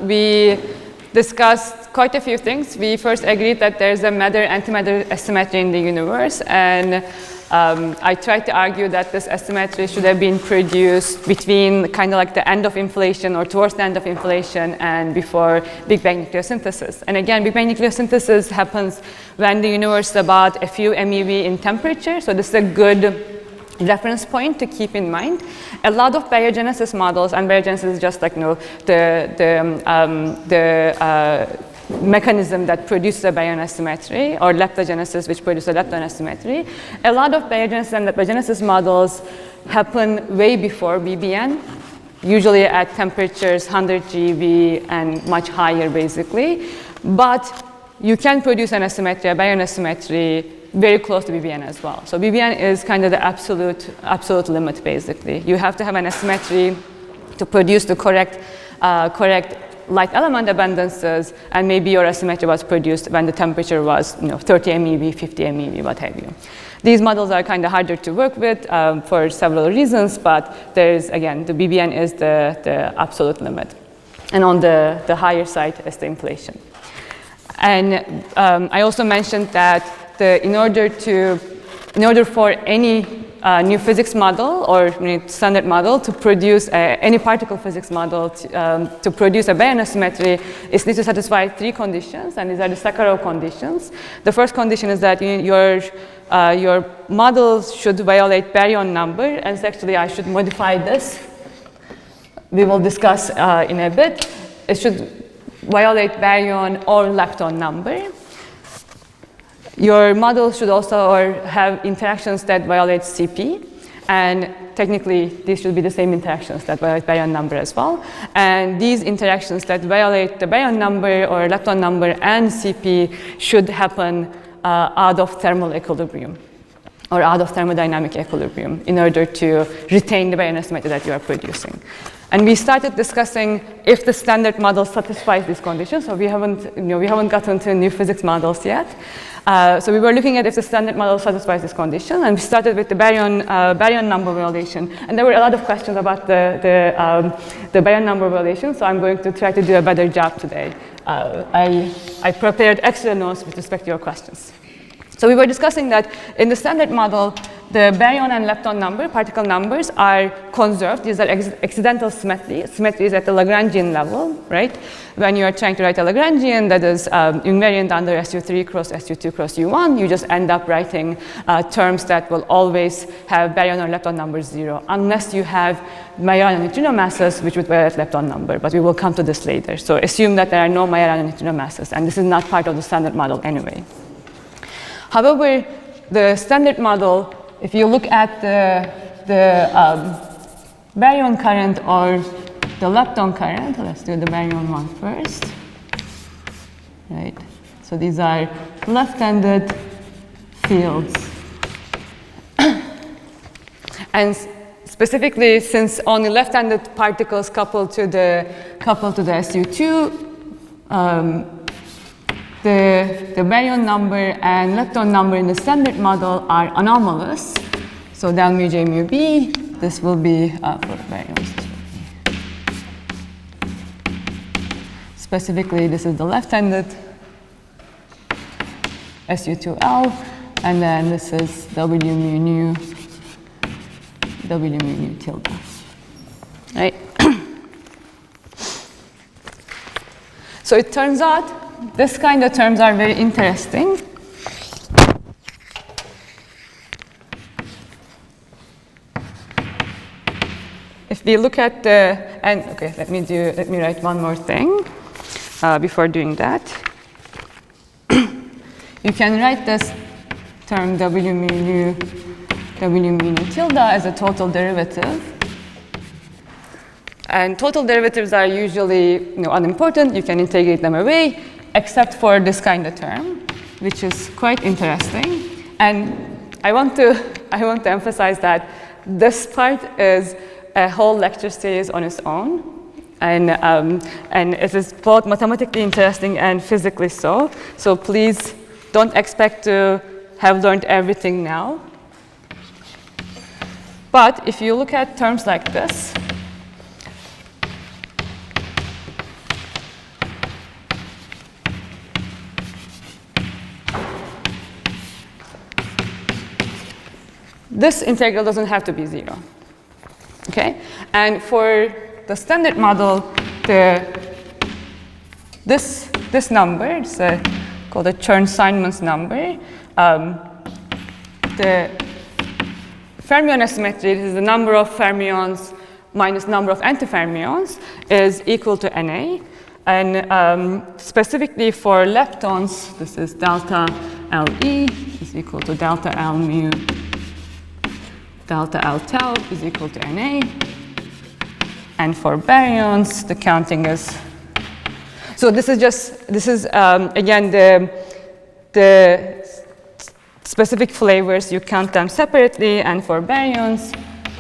we discussed quite a few things. We first agreed that there's a matter-antimatter asymmetry in the universe, and I tried to argue that this asymmetry should have been produced between kind of like the end of inflation or towards the end of inflation and before Big Bang nucleosynthesis. And again, Big Bang nucleosynthesis happens when the universe is about a few MeV in temperature, so this is a good reference point to keep in mind. A lot of baryogenesis models, and baryogenesis is just like the mechanism that produces a baryon asymmetry, or leptogenesis, which produces a lepton asymmetry. A lot of baryogenesis and leptogenesis models happen way before BBN, usually at temperatures 100 GeV and much higher, basically. But you can produce an asymmetry, a baryon asymmetry, very close to BBN as well. So BBN is kind of the absolute limit, basically. You have to have an asymmetry to produce the correct light element abundances, and maybe your asymmetry was produced when the temperature was 30 MeV, 50 MeV, what have you. These models are kind of harder to work with for several reasons, but there's, again, the BBN is the absolute limit. And on the higher side is the inflation. And I also mentioned that in order for any new physics model or standard model to produce any particle physics model to produce a baryon asymmetry, it needs to satisfy 3 conditions, and these are the Sakharov conditions. The first condition is that your model should violate baryon number, and actually I should modify this. We will discuss in a bit. It should violate baryon or lepton number. Your model should also have interactions that violate CP, and technically these should be the same interactions that violate baryon number as well. And these interactions that violate the baryon number or lepton number and CP should happen out of thermal equilibrium or out of thermodynamic equilibrium in order to retain the baryon asymmetry that you are producing. And we started discussing if the standard model satisfies these conditions. So we haven't gotten to new physics models yet. So we were looking at if the standard model satisfies this condition, and we started with the baryon number violation. And there were a lot of questions about the baryon number violation, so I'm going to try to do a better job today. I prepared extra notes with respect to your questions. So we were discussing that in the standard model, the baryon and lepton number, particle numbers, are conserved. These are accidental symmetries at the Lagrangian level, right? When you are trying to write a Lagrangian that is invariant under SU3 cross SU2 cross U1, you just end up writing terms that will always have baryon or lepton number 0, unless you have Majorana neutrino masses, which would violate lepton number, but we will come to this later. So assume that there are no Majorana neutrino masses, and this is not part of the standard model anyway. However, the standard model, if you look at the baryon current or the lepton current, let's do the baryon one first, right? So these are left-handed fields. And specifically, since only left-handed particles couple to the SU2, the baryon number and lepton number in the standard model are anomalous. So del mu J mu B, this will be for baryons. Specifically, this is the left-handed SU2L, and then this is W mu nu tilde, right? So it turns out this kind of terms are very interesting. If we look at okay, let me write one more thing before doing that. You can write this term W mu nu tilde as a total derivative. And total derivatives are usually unimportant. You can integrate them away, except for this kind of term, which is quite interesting. And I want to emphasize that this part is a whole lecture series on its own, and it is both mathematically interesting and physically so. So please don't expect to have learned everything now. But if you look at terms like this, this integral doesn't have to be 0. Okay? And for the standard model, this number, it's called the Chern-Simons number. The fermion asymmetry, this is the number of fermions minus number of antifermions, is equal to Na. And specifically for leptons, this is delta Le is equal to delta L mu, delta L tau is equal to Na. And for baryons, the counting is. So this is again the specific flavors, you count them separately, and for baryons,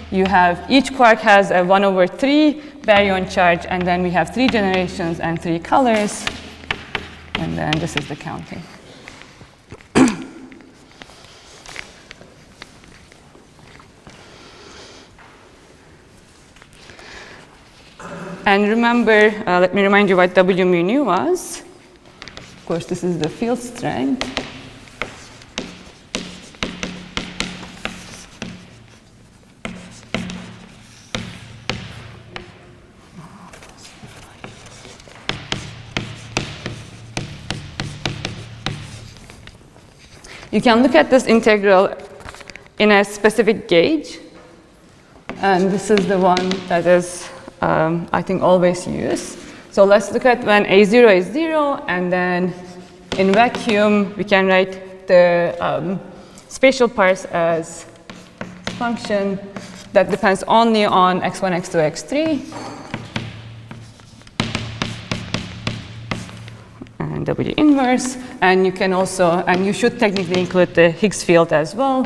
you have each quark has a 1/3 baryon charge, and then we have 3 generations and 3 colors, and then this is the counting. And remember, let me remind you what W mu nu was. Of course, this is the field strength. You can look at this integral in a specific gauge, and this is the one that is, I think, always used. So let's look at when A0 is 0, and then in vacuum, we can write the spatial parts as function that depends only on x1, x2, x3. And W inverse, and you can also, and you should technically include the Higgs field as well.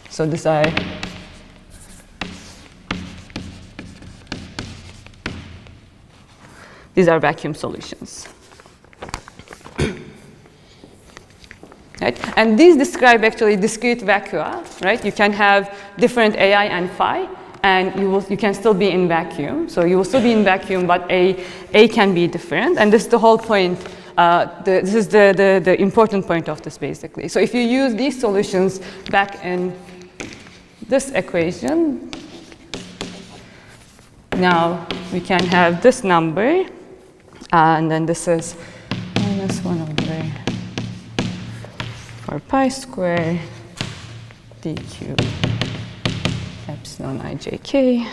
So these are vacuum solutions. Right? And these describe actually discrete vacua, right? You can have different AI and phi, and you can still be in vacuum. So you will still be in vacuum, but A can be different. And this is the whole point. This is the important point of this, basically. So if you use these solutions back in this equation, now we can have this number, and then this is minus 1/4 pi square dq epsilon ijk.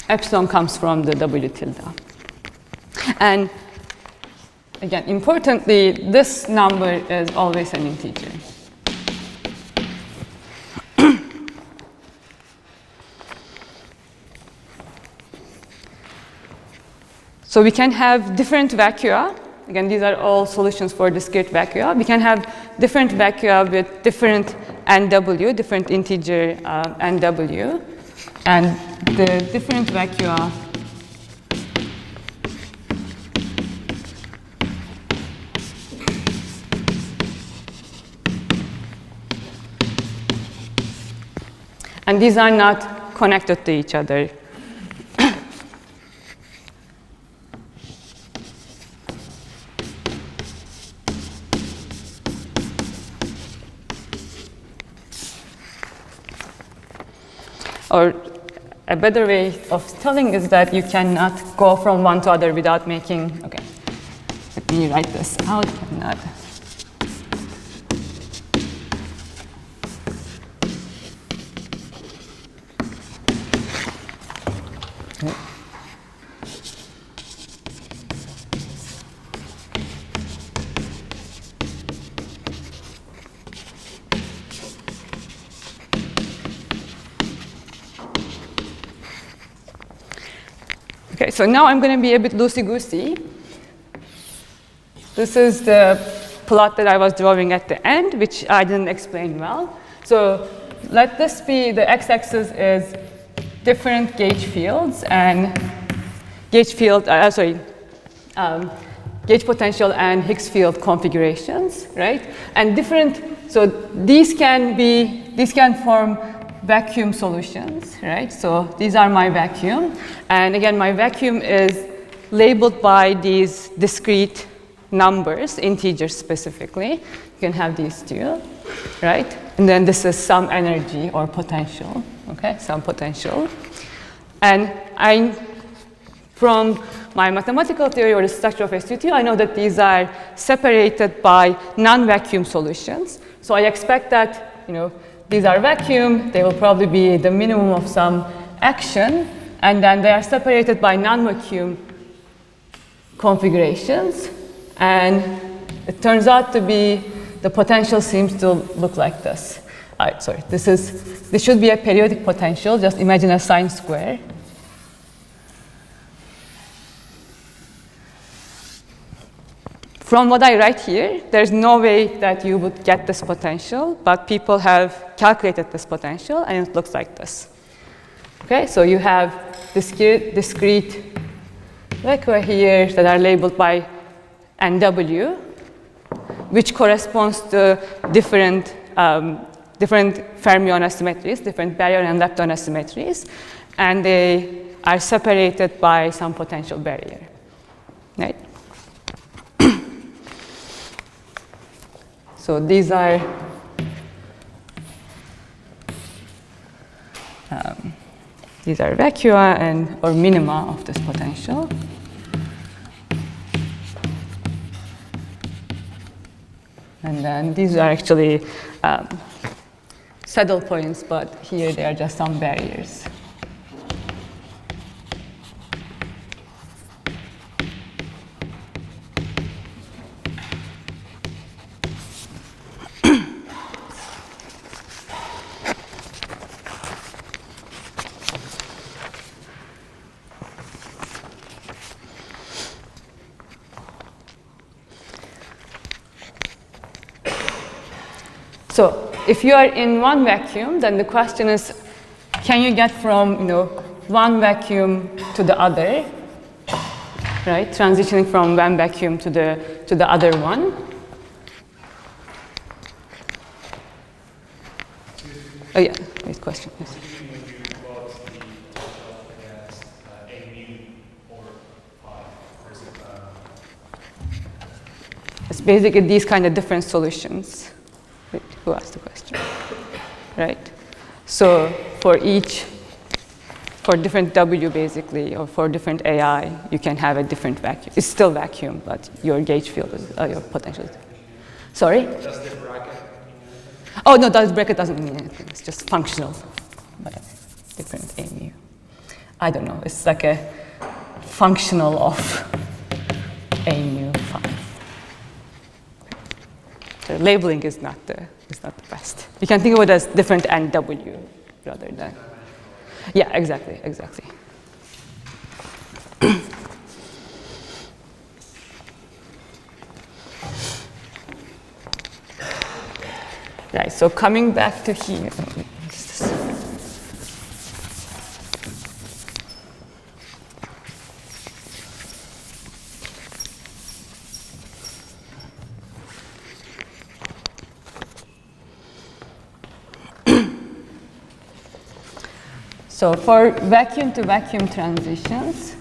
Epsilon comes from the W tilde. And again, importantly, this number is always an integer. So we can have different vacua. Again, these are all solutions for discrete vacua. We can have different vacua with different NW, different integer NW. And the different vacua and these are not connected to each other. Or a better way of telling is that you cannot go from one to other without making, okay, let me write this out, cannot. Okay, so now I'm going to be a bit loosey-goosey. This is the plot that I was drawing at the end, which I didn't explain well. So let this be, the x-axis is different gauge fields, and gauge field, gauge potential and Higgs field configurations, right? And so these can form vacuum solutions, right? So these are my vacuum. And again, my vacuum is labeled by these discrete numbers, integers specifically. You can have these too, right? And then this is some energy or potential, okay? Some potential. And from my mathematical theory or the structure of SU2, I know that these are separated by non-vacuum solutions. So I expect that, these are vacuum, they will probably be the minimum of some action, and then they are separated by non-vacuum configurations. And it turns out to be, the potential seems to look like this. This should be a periodic potential. Just imagine a sine square. From what I write here, there's no way that you would get this potential, but people have calculated this potential, and it looks like this. Okay, so you have discrete vector here that are labeled by NW, which corresponds to different fermion asymmetries, different baryon and lepton asymmetries, and they are separated by some potential barrier, right? So these are vacua or minima of this potential. And then these are actually saddle points, but here they are just some barriers. So if you are in one vacuum, then the question is, can you get from one vacuum to the other, right? Transitioning from one vacuum to the other one. Oh yeah, great question. Yes. It's basically these kind of different solutions. Wait, who asked the question? Right. So for different W basically, or for different AI, you can have a different vacuum. It's still vacuum, but your gauge field is your potential. Sorry? Does the bracket mean anything? Oh no, that bracket doesn't mean anything. It's just functional, but different mu. I don't know. It's like a functional of mu. The labeling is not the best. You can think of it as different NW rather than. Yeah, exactly. Right. So coming back to here. So for vacuum to vacuum transitions,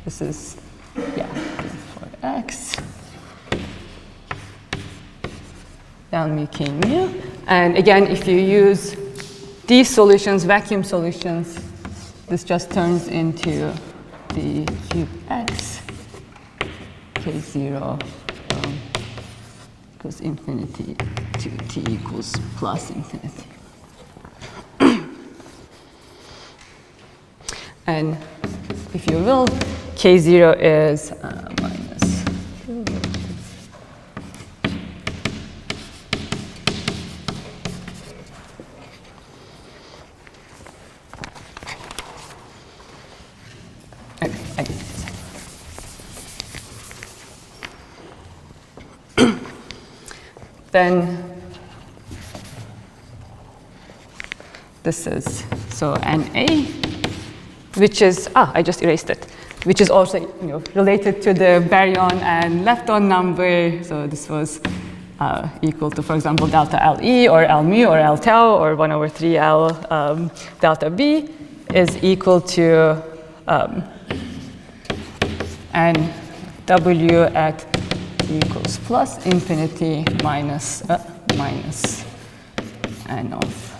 this is, for X, down mu k mu. And again, if you use these solutions, vacuum solutions, this just turns into the cube X, K0 equals infinity to T equals plus infinity. And if you will, K0 is minus. Okay, I get it. Then this is, so Na, which is, I just erased it, which is also related to the baryon and lepton number. So this was equal to, for example, delta Le or L mu or L tau or 1/3 L delta B is equal to and W at equals plus infinity minus N of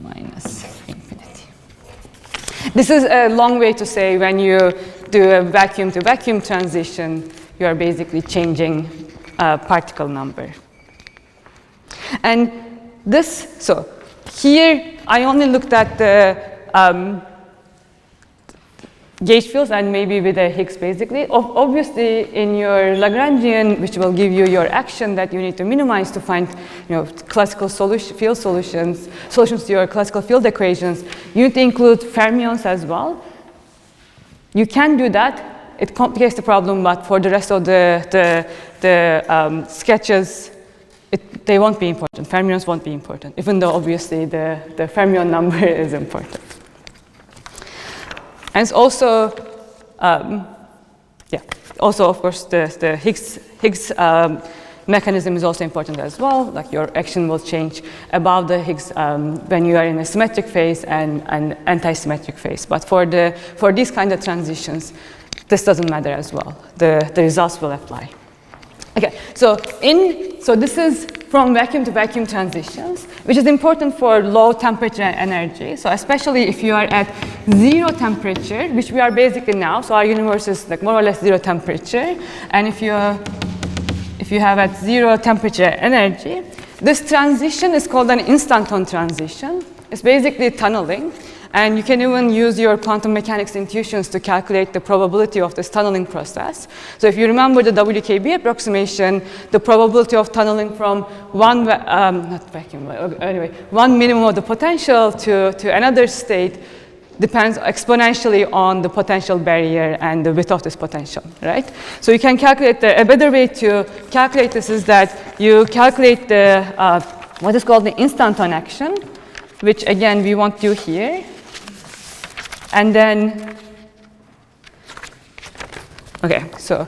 minus infinity. This is a long way to say when you do a vacuum to vacuum transition, you are basically changing particle number. And this, so here I only looked at the gauge fields and maybe with a Higgs basically. Obviously in your Lagrangian, which will give you your action that you need to minimize to find classical field solutions to your classical field equations, you need to include fermions as well. You can do that. It complicates the problem, but for the rest of the sketches, they won't be important. Fermions won't be important, even though obviously the fermion number is important. And it's also, also of course the Higgs mechanism is also important as well. Like your action will change above the Higgs when you are in a symmetric phase and an anti-symmetric phase. But for these kind of transitions, this doesn't matter as well. The results will apply. Okay, so this is from vacuum to vacuum transitions, which is important for low temperature energy. So especially if you are at 0 temperature, which we are basically now. So our universe is like more or less 0 temperature. And if you have at 0 temperature energy, this transition is called an instanton transition. It's basically tunneling. And you can even use your quantum mechanics intuitions to calculate the probability of this tunneling process. So if you remember the WKB approximation, the probability of tunneling from one minimum of the potential to another state depends exponentially on the potential barrier and the width of this potential, right? So you can calculate a better way to calculate this is that you calculate the what is called the instanton action, which again we won't do here. And then, okay, so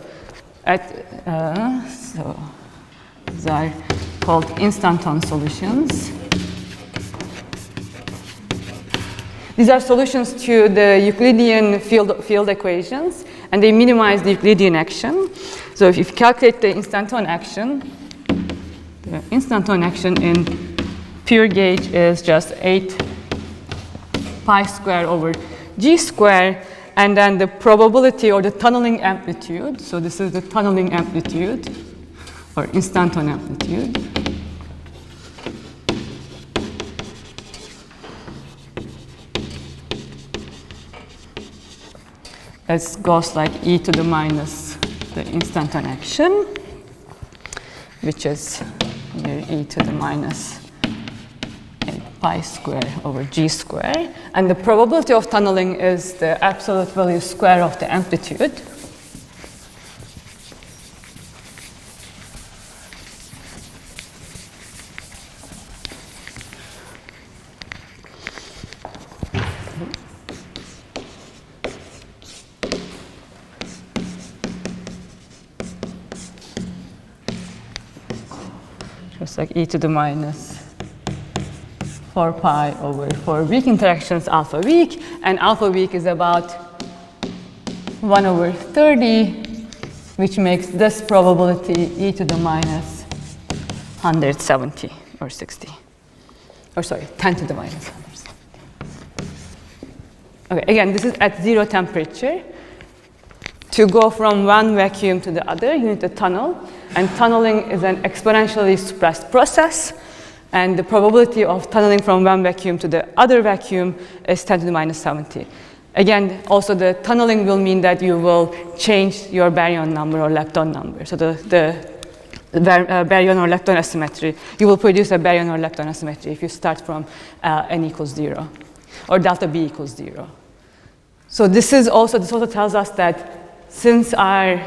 these are called instanton solutions. These are solutions to the Euclidean field equations, and they minimize the Euclidean action. So if you calculate the instanton action in pure gauge is just 8 pi square over G square, and then the probability or the tunneling amplitude. So this is the tunneling amplitude or instanton amplitude. It goes like e to the minus the instanton action, which is here e to the minus pi square over G square. And the probability of tunneling is the absolute value square of the amplitude. Just like e to the minus 4 pi over for weak interactions alpha weak, and alpha weak is about 1/30, which makes this probability e to the minus 170 or 60. Or sorry, 10 to the minus 170. Okay, again, this is at 0 temperature. To go from one vacuum to the other, you need to tunnel, and tunneling is an exponentially suppressed process. And the probability of tunneling from one vacuum to the other vacuum is 10 to the minus 70. Again, also the tunneling will mean that you will change your baryon number or lepton number. So the baryon or lepton asymmetry, you will produce a baryon or lepton asymmetry if you start from n equals 0 or delta B equals 0. So this also tells us that since our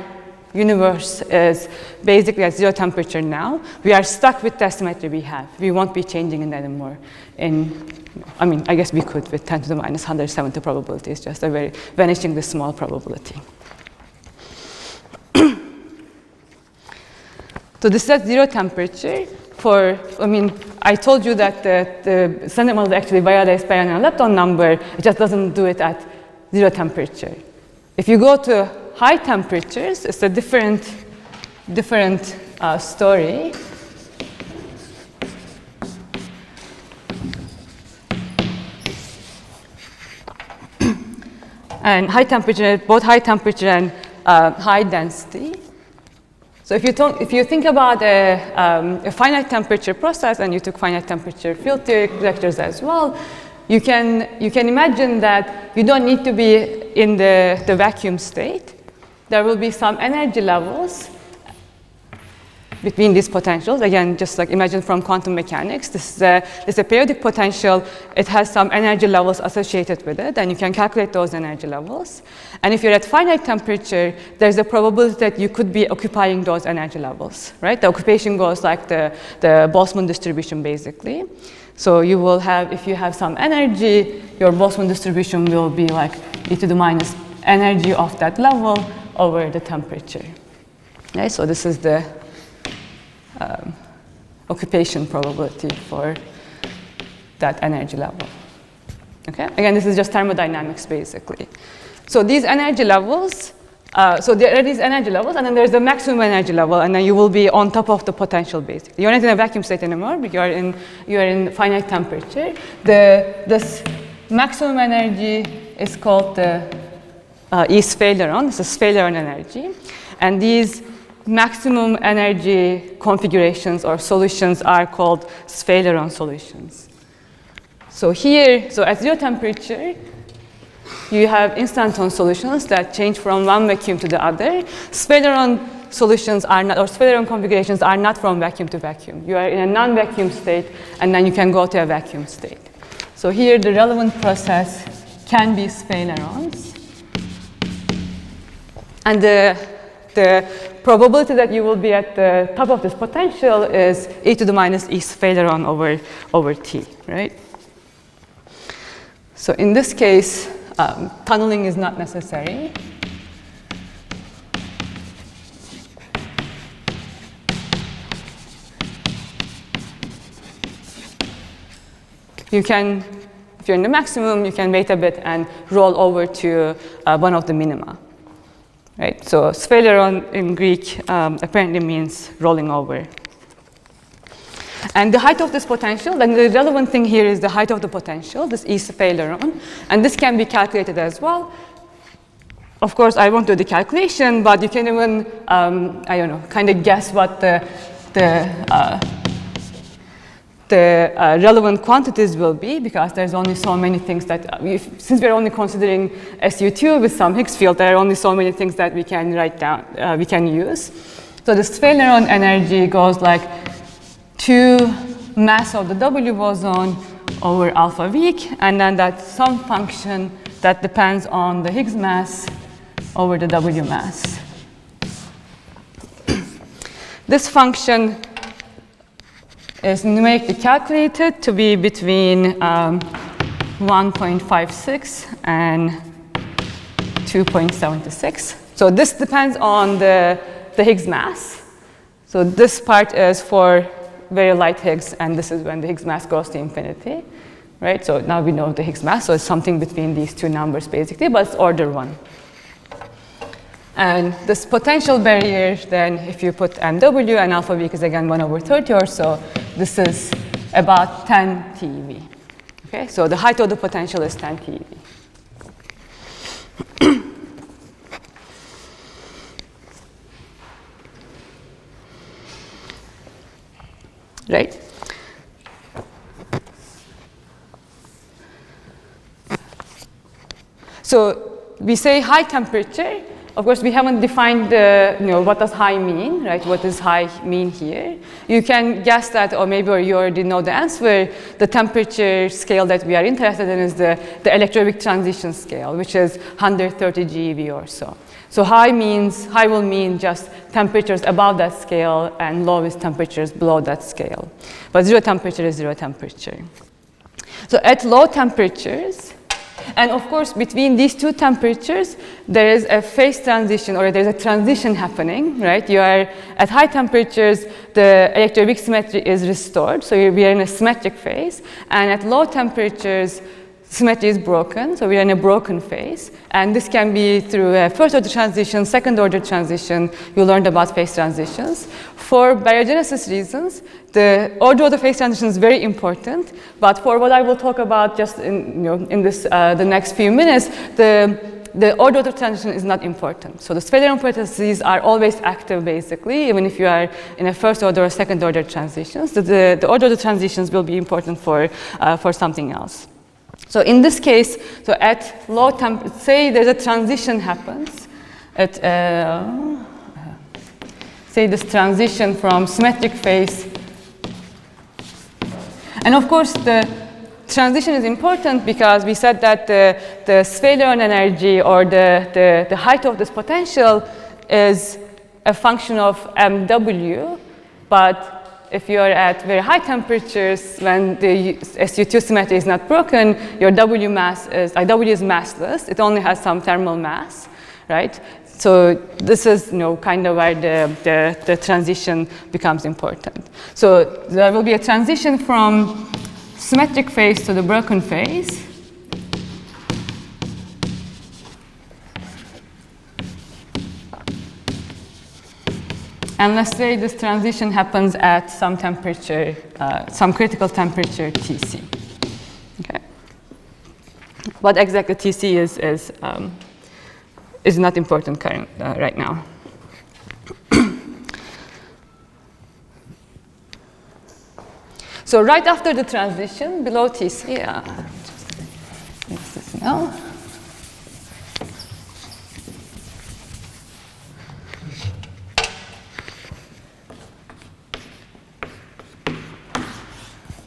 universe is basically at 0 temperature now, we are stuck with the symmetry we have. We won't be changing it anymore. I mean, I guess we could with 10 to the minus 170 probability. It's just a very vanishingly small probability. So this is at 0 temperature. I told you that the standard model actually violates baryon and lepton number. It just doesn't do it at 0 temperature. If you go to high temperatures, it's a different story. And high temperature, both high temperature and high density. So if you think about a finite temperature process, and you took finite temperature field theory lectures as well, you can imagine that you don't need to be in the vacuum state. There will be some energy levels between these potentials. Again, just like imagine from quantum mechanics, this is a periodic potential. It has some energy levels associated with it, and you can calculate those energy levels. And if you're at finite temperature, there's a probability that you could be occupying those energy levels, right? The occupation goes like the Boltzmann distribution, basically. So you will have, if you have some energy, your Boltzmann distribution will be like e to the minus energy of that level over the temperature. Okay, so this is the occupation probability for that energy level. Okay? Again, this is just thermodynamics, basically. So these energy levels, so there are these energy levels, and then there's the maximum energy level, and then you will be on top of the potential, basically. You're not in a vacuum state anymore, but you're in finite temperature. This maximum energy is called the E-Sphaleron. This is Sphaleron energy. And these maximum energy configurations or solutions are called Sphaleron solutions. So at 0 temperature, you have instanton solutions that change from one vacuum to the other. Sphaleron solutions are not, or Sphaleron configurations are not from vacuum to vacuum. You are in a non-vacuum state, and then you can go to a vacuum state. So here, the relevant process can be sphalerons. And the probability that you will be at the top of this potential is e to the minus e sphaleron over t, right? So in this case, tunneling is not necessary. You can, if you're in the maximum, you can wait a bit and roll over to one of the minima. Right? So sphaleron in Greek apparently means rolling over. And the height of this potential, and the relevant thing here is the height of the potential, this E sphaleron, and this can be calculated as well. Of course, I won't do the calculation, but you can even, I don't know, kind of guess what the relevant quantities will be, because there's only so many things that, since we're only considering SU2 with some Higgs field, there are only so many things that we can write down, we can use. So the sphaleron energy goes like 2 mass of the W boson over alpha weak, and then that's some function that depends on the Higgs mass over the W mass. This function is numerically calculated to be between 1.56 and 2.76. So this depends on the Higgs mass. So this part is for very light Higgs, and this is when the Higgs mass goes to infinity, right? So now we know the Higgs mass, so it's something between these two numbers basically, but it's order 1. And this potential barrier, then if you put MW and alpha weak is again 1 over 30 or so, this is about 10 TeV. Okay, so the height of the potential is 10 TeV. Right? So we say high temperature, of course, we haven't defined what does high mean, right? What does high mean here? You can guess that, or maybe you already know the answer. The temperature scale that we are interested in is the electroweak transition scale, which is 130 GeV or so. So high will mean just temperatures above that scale, and low is temperatures below that scale. But zero temperature is zero temperature. So at low temperatures, and of course, between these two temperatures, there is a phase transition, or there's a transition happening, right? You are at high temperatures, the electroweak symmetry is restored, so we are in a symmetric phase. And at low temperatures, symmetry is broken, so we are in a broken phase. And this can be through a first-order transition, second-order transition. You learned about phase transitions. For baryogenesis reasons, the order of the phase transition is very important. But for what I will talk about just in the next few minutes, the order of the transition is not important. So the Sphaleron processes are always active, basically, even if you are in a first-order or second-order transitions. The order of the transitions will be important for something else. So in this case, so at low temperature, say there's a transition happens at, say this transition from symmetric phase. And of course, the transition is important because we said that the Sphaleron energy, or the height of this potential, is a function of mw, but if you are at very high temperatures, when the SU2 symmetry is not broken, your W is massless. It only has some thermal mass, right? So this is kind of where the transition becomes important. So there will be a transition from symmetric phase to the broken phase. And let's say this transition happens at some temperature, some critical temperature Tc. Okay. What exactly Tc is not important right now. So right after the transition, below Tc, just fix this now.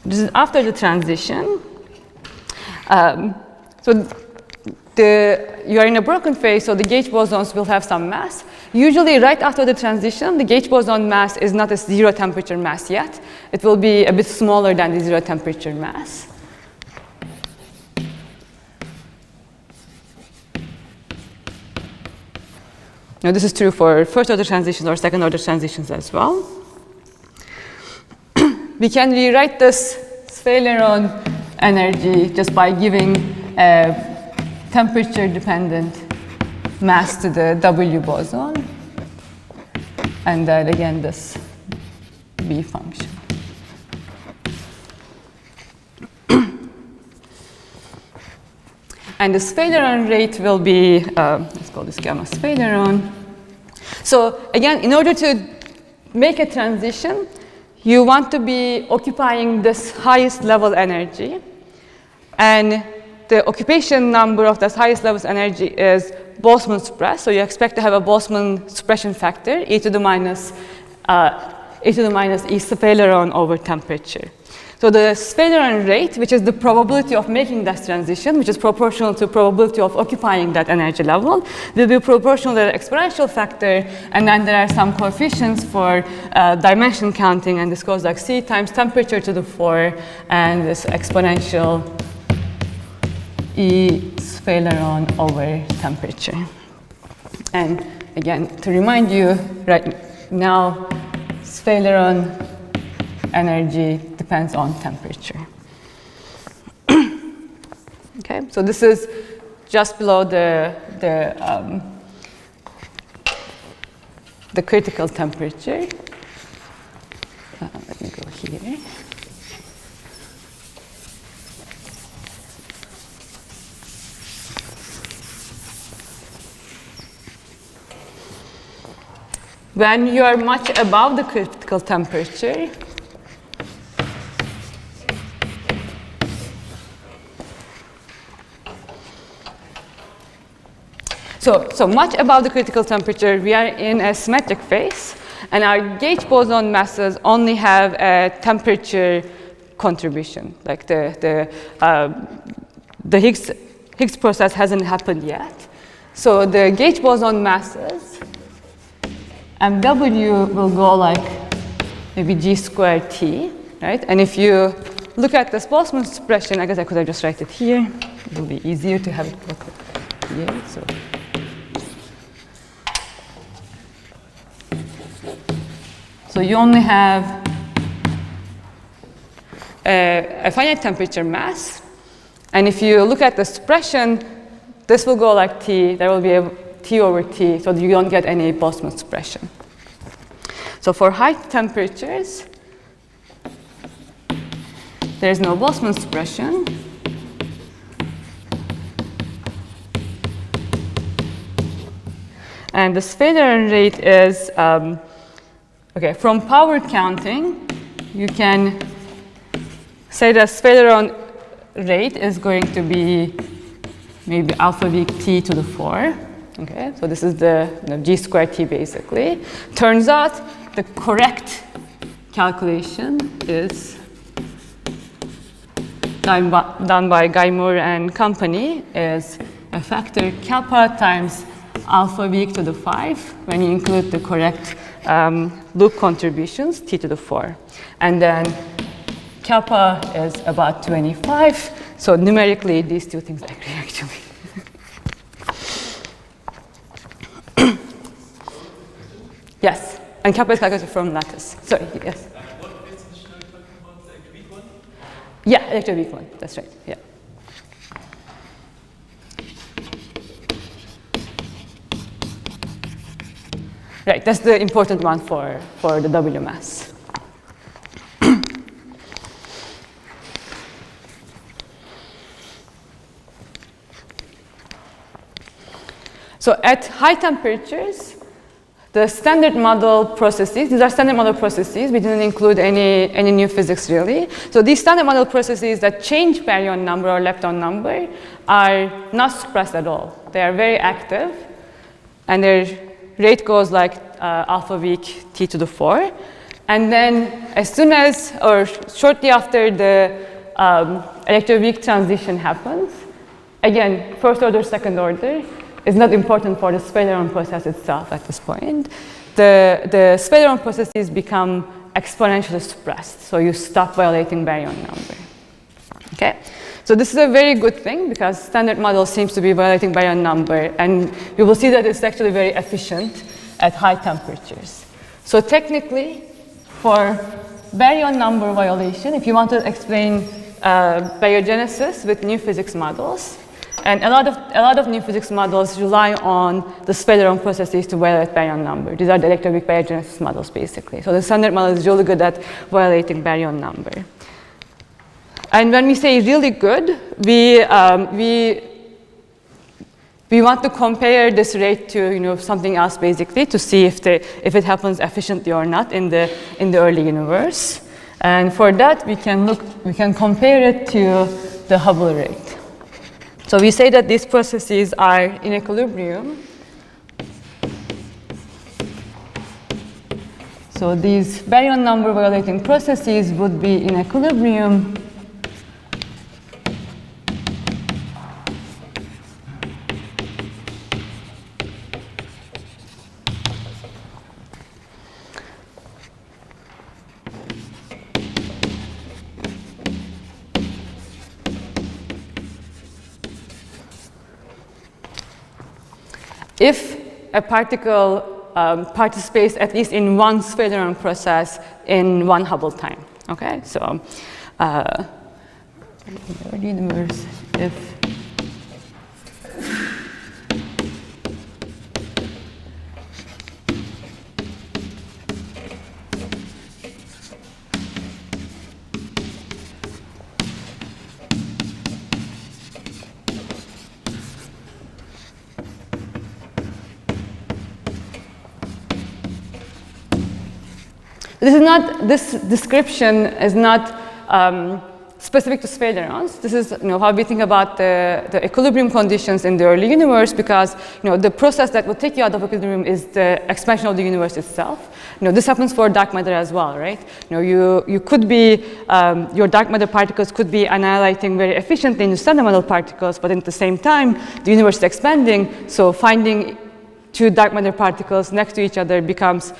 This is after the transition. So you are in a broken phase, so the gauge bosons will have some mass. Usually, right after the transition, the gauge boson mass is not a zero temperature mass yet. It will be a bit smaller than the zero temperature mass. Now, this is true for first-order transitions or second-order transitions as well. We can rewrite this Sphaleron energy just by giving a temperature-dependent mass to the W boson, and then again this B function. And the Sphaleron rate will be, let's call this gamma Sphaleron. So again, in order to make a transition, you want to be occupying this highest level energy. And the occupation number of this highest level energy is Boltzmann suppressed. So you expect to have a Boltzmann suppression factor, e to the minus e Sphaleron over temperature. So the Sphaleron rate, which is the probability of making that transition, which is proportional to probability of occupying that energy level, will be proportional to the exponential factor, and then there are some coefficients for dimension counting, and this goes like C times temperature to the 4, and this exponential E Sphaleron over temperature. And again, to remind you, right now, Sphaleron energy depends on temperature. Okay, so this is just below the critical temperature. Let me go here. When you are much above the critical temperature, So much above the critical temperature, we are in a symmetric phase, and our gauge boson masses only have a temperature contribution. Like the Higgs process hasn't happened yet. So the gauge boson masses, MW will go like maybe G squared T, right? And if you look at this Boltzmann expression, I guess I could have just write it here. It will be easier to have it look here. So you only have a finite temperature mass. And if you look at the expression, this will go like T. There will be a T over T, so you don't get any Boltzmann expression. So for high temperatures, there's no Boltzmann expression. And the Seyda rate is, okay, from power counting, you can say the Seyda rate is going to be maybe alpha V T to the 4. Okay, so this is the G squared T basically. Turns out the correct calculation is done by Gaimur and company is a factor kappa times alpha V to the 5 when you include the correct loop contributions T to the 4. And then kappa is about 25. So numerically, these two things agree actually. Yes, and kappa is calculated from lattice. Sorry, yes. What definition are you talking about, the electroweak one? Yeah, electroweak one, that's right, yeah. Right, that's the important one for the W mass. So at high temperatures, the standard model processes, these are standard model processes, we didn't include any new physics really. So these standard model processes that change baryon number or lepton number are not suppressed at all. They are very active, and their rate goes like alpha weak T to the 4. And then as soon as, or shortly after the electroweak transition happens, again, first order, second order, is not important for the Seyda process itself at this point. The Seyda processes become exponentially suppressed, so you stop violating baryon number. Okay? So this is a very good thing because standard model seems to be violating baryon number, and you will see that it's actually very efficient at high temperatures. So technically, for baryon number violation, if you want to explain baryogenesis with new physics models, and a lot of new physics models rely on the Seyda processes to violate baryon number. These are the electroweak baryogenesis models, basically. So the standard model is really good at violating baryon number. And when we say really good, we want to compare this rate to something else, basically, to see if it happens efficiently or not in the early universe. And for that, we can compare it to the Hubble rate. So we say that these processes are in equilibrium. So these baryon number violating processes would be in equilibrium if a particle participates at least in one Seyda process in one Hubble time. Okay, so universe if this description is not specific to sphalerons. This is how we think about the equilibrium conditions in the early universe, because the process that will take you out of equilibrium is the expansion of the universe itself. This happens for dark matter as well, right? You could be, your dark matter particles could be annihilating very efficiently into fundamental particles, but at the same time, the universe is expanding, so finding two dark matter particles next to each other becomes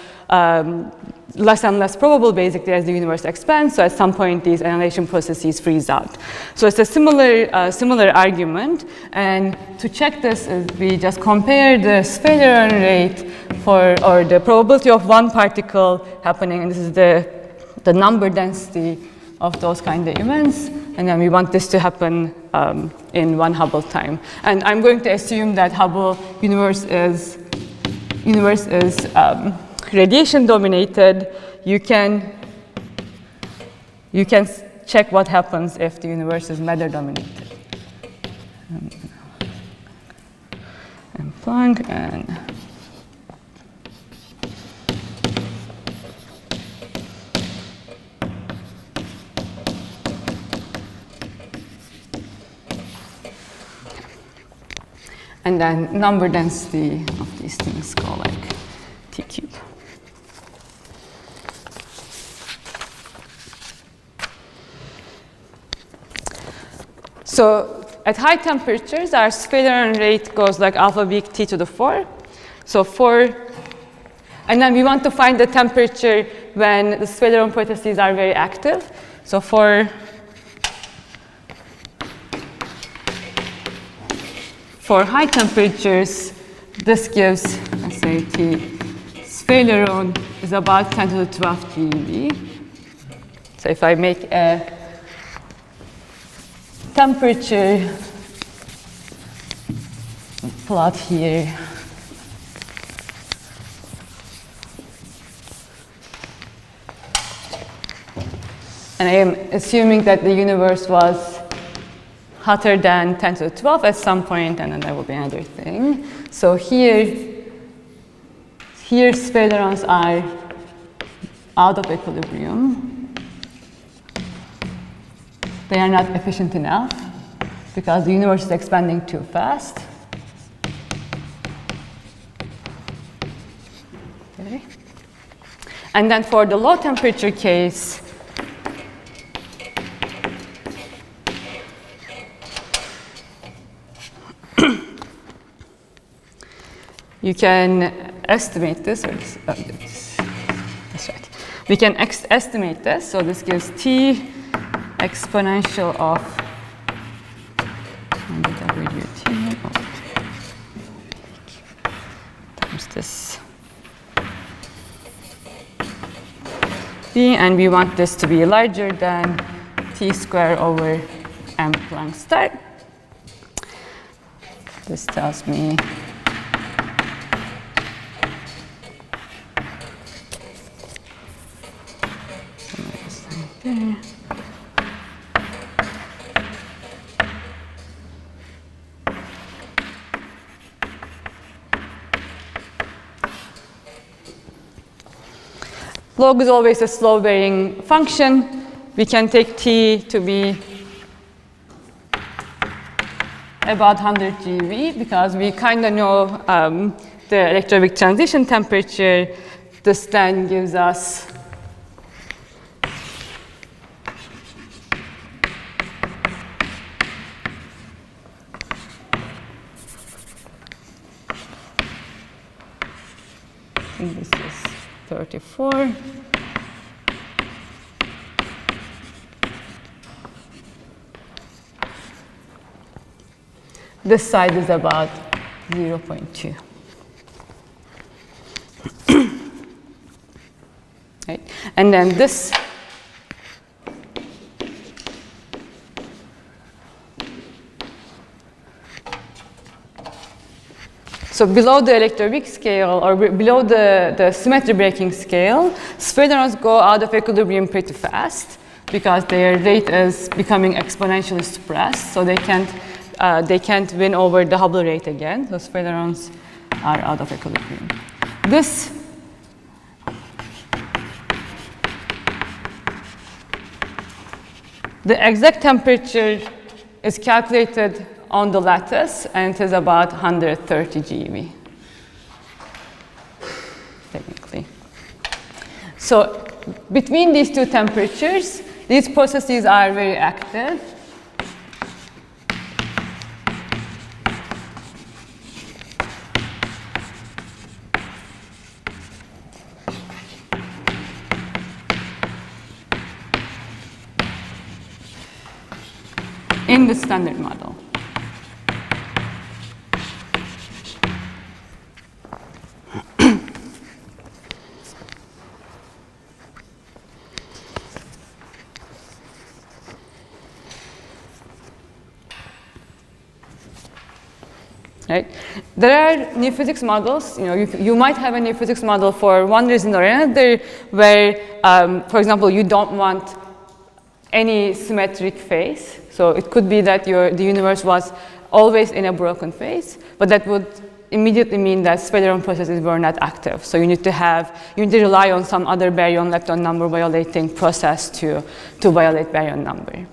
less and less probable, basically, as the universe expands. So at some point, these annihilation processes freeze out. So it's a similar argument. And to check this, we just compare the sphaleron rate or the probability of one particle happening, and this is the number density of those kind of events. And then we want this to happen in 1 Hubble time. And I'm going to assume that Hubble universe is radiation dominated. You can check what happens if the universe is matter dominated. And Planck and then number density of these things go like T cube. So at high temperatures, our sphaleron rate goes like alpha weak T to the 4. So 4, and then we want to find the temperature when the sphaleron processes are very active. So for high temperatures, this gives, let's say, T sphaleron is about 10 to the 12 GeV. So if I make a temperature plot here, and I am assuming that the universe was hotter than 10 to the 12 at some point, and then there will be another thing. So here sphalerons are out of equilibrium. They are not efficient enough because the universe is expanding too fast. Okay. And then for the low temperature case, you can estimate this, that's right. We can estimate this, so this gives T exponential of WT times this B, and we want this to be larger than T squared over M Planck star. This tells me there. Log is always a slow varying function. We can take T to be about 100 GeV because we kind of know the electroweak transition temperature. This then gives us this is 34. This side is about 0.2. Right? And then this so below the electroweak scale, or below the symmetry breaking scale, sphalerons go out of equilibrium pretty fast because their rate is becoming exponentially suppressed, so they can't win over the Hubble rate again. So sphalerons are out of equilibrium. The exact temperature is calculated on the lattice, and it is about 130 GeV, technically. So between these two temperatures, these processes are very active. In the standard model. Right? There are new physics models. You might have a new physics model for one reason or another, where, for example, you don't want any symmetric phase. So it could be that the universe was always in a broken phase, but that would immediately mean that sphalerone processes were not active. So you need to rely on some other baryon-lepton number violating process to violate baryon number.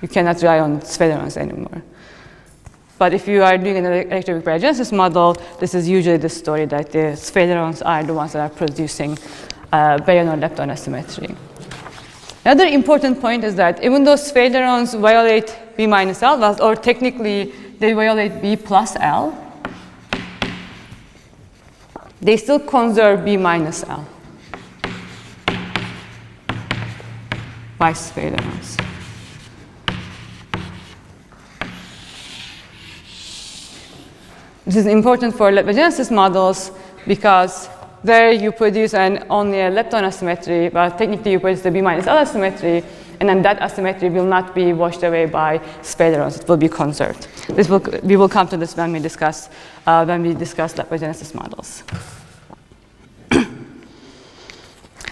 You cannot rely on sphalerons anymore. But if you are doing an electroweak baryogenesis model, this is usually the story that the sphalerons are the ones that are producing baryon or lepton asymmetry. Another important point is that even though sphalerons violate B minus L, or technically they violate B plus L, they still conserve B minus L by sphalerons. This is important for Leptogenesis models because there you produce only a lepton asymmetry, but technically you produce the B minus L asymmetry, and then that asymmetry will not be washed away by sphalerons. It will be conserved. We will come to this when we discuss Leptogenesis models.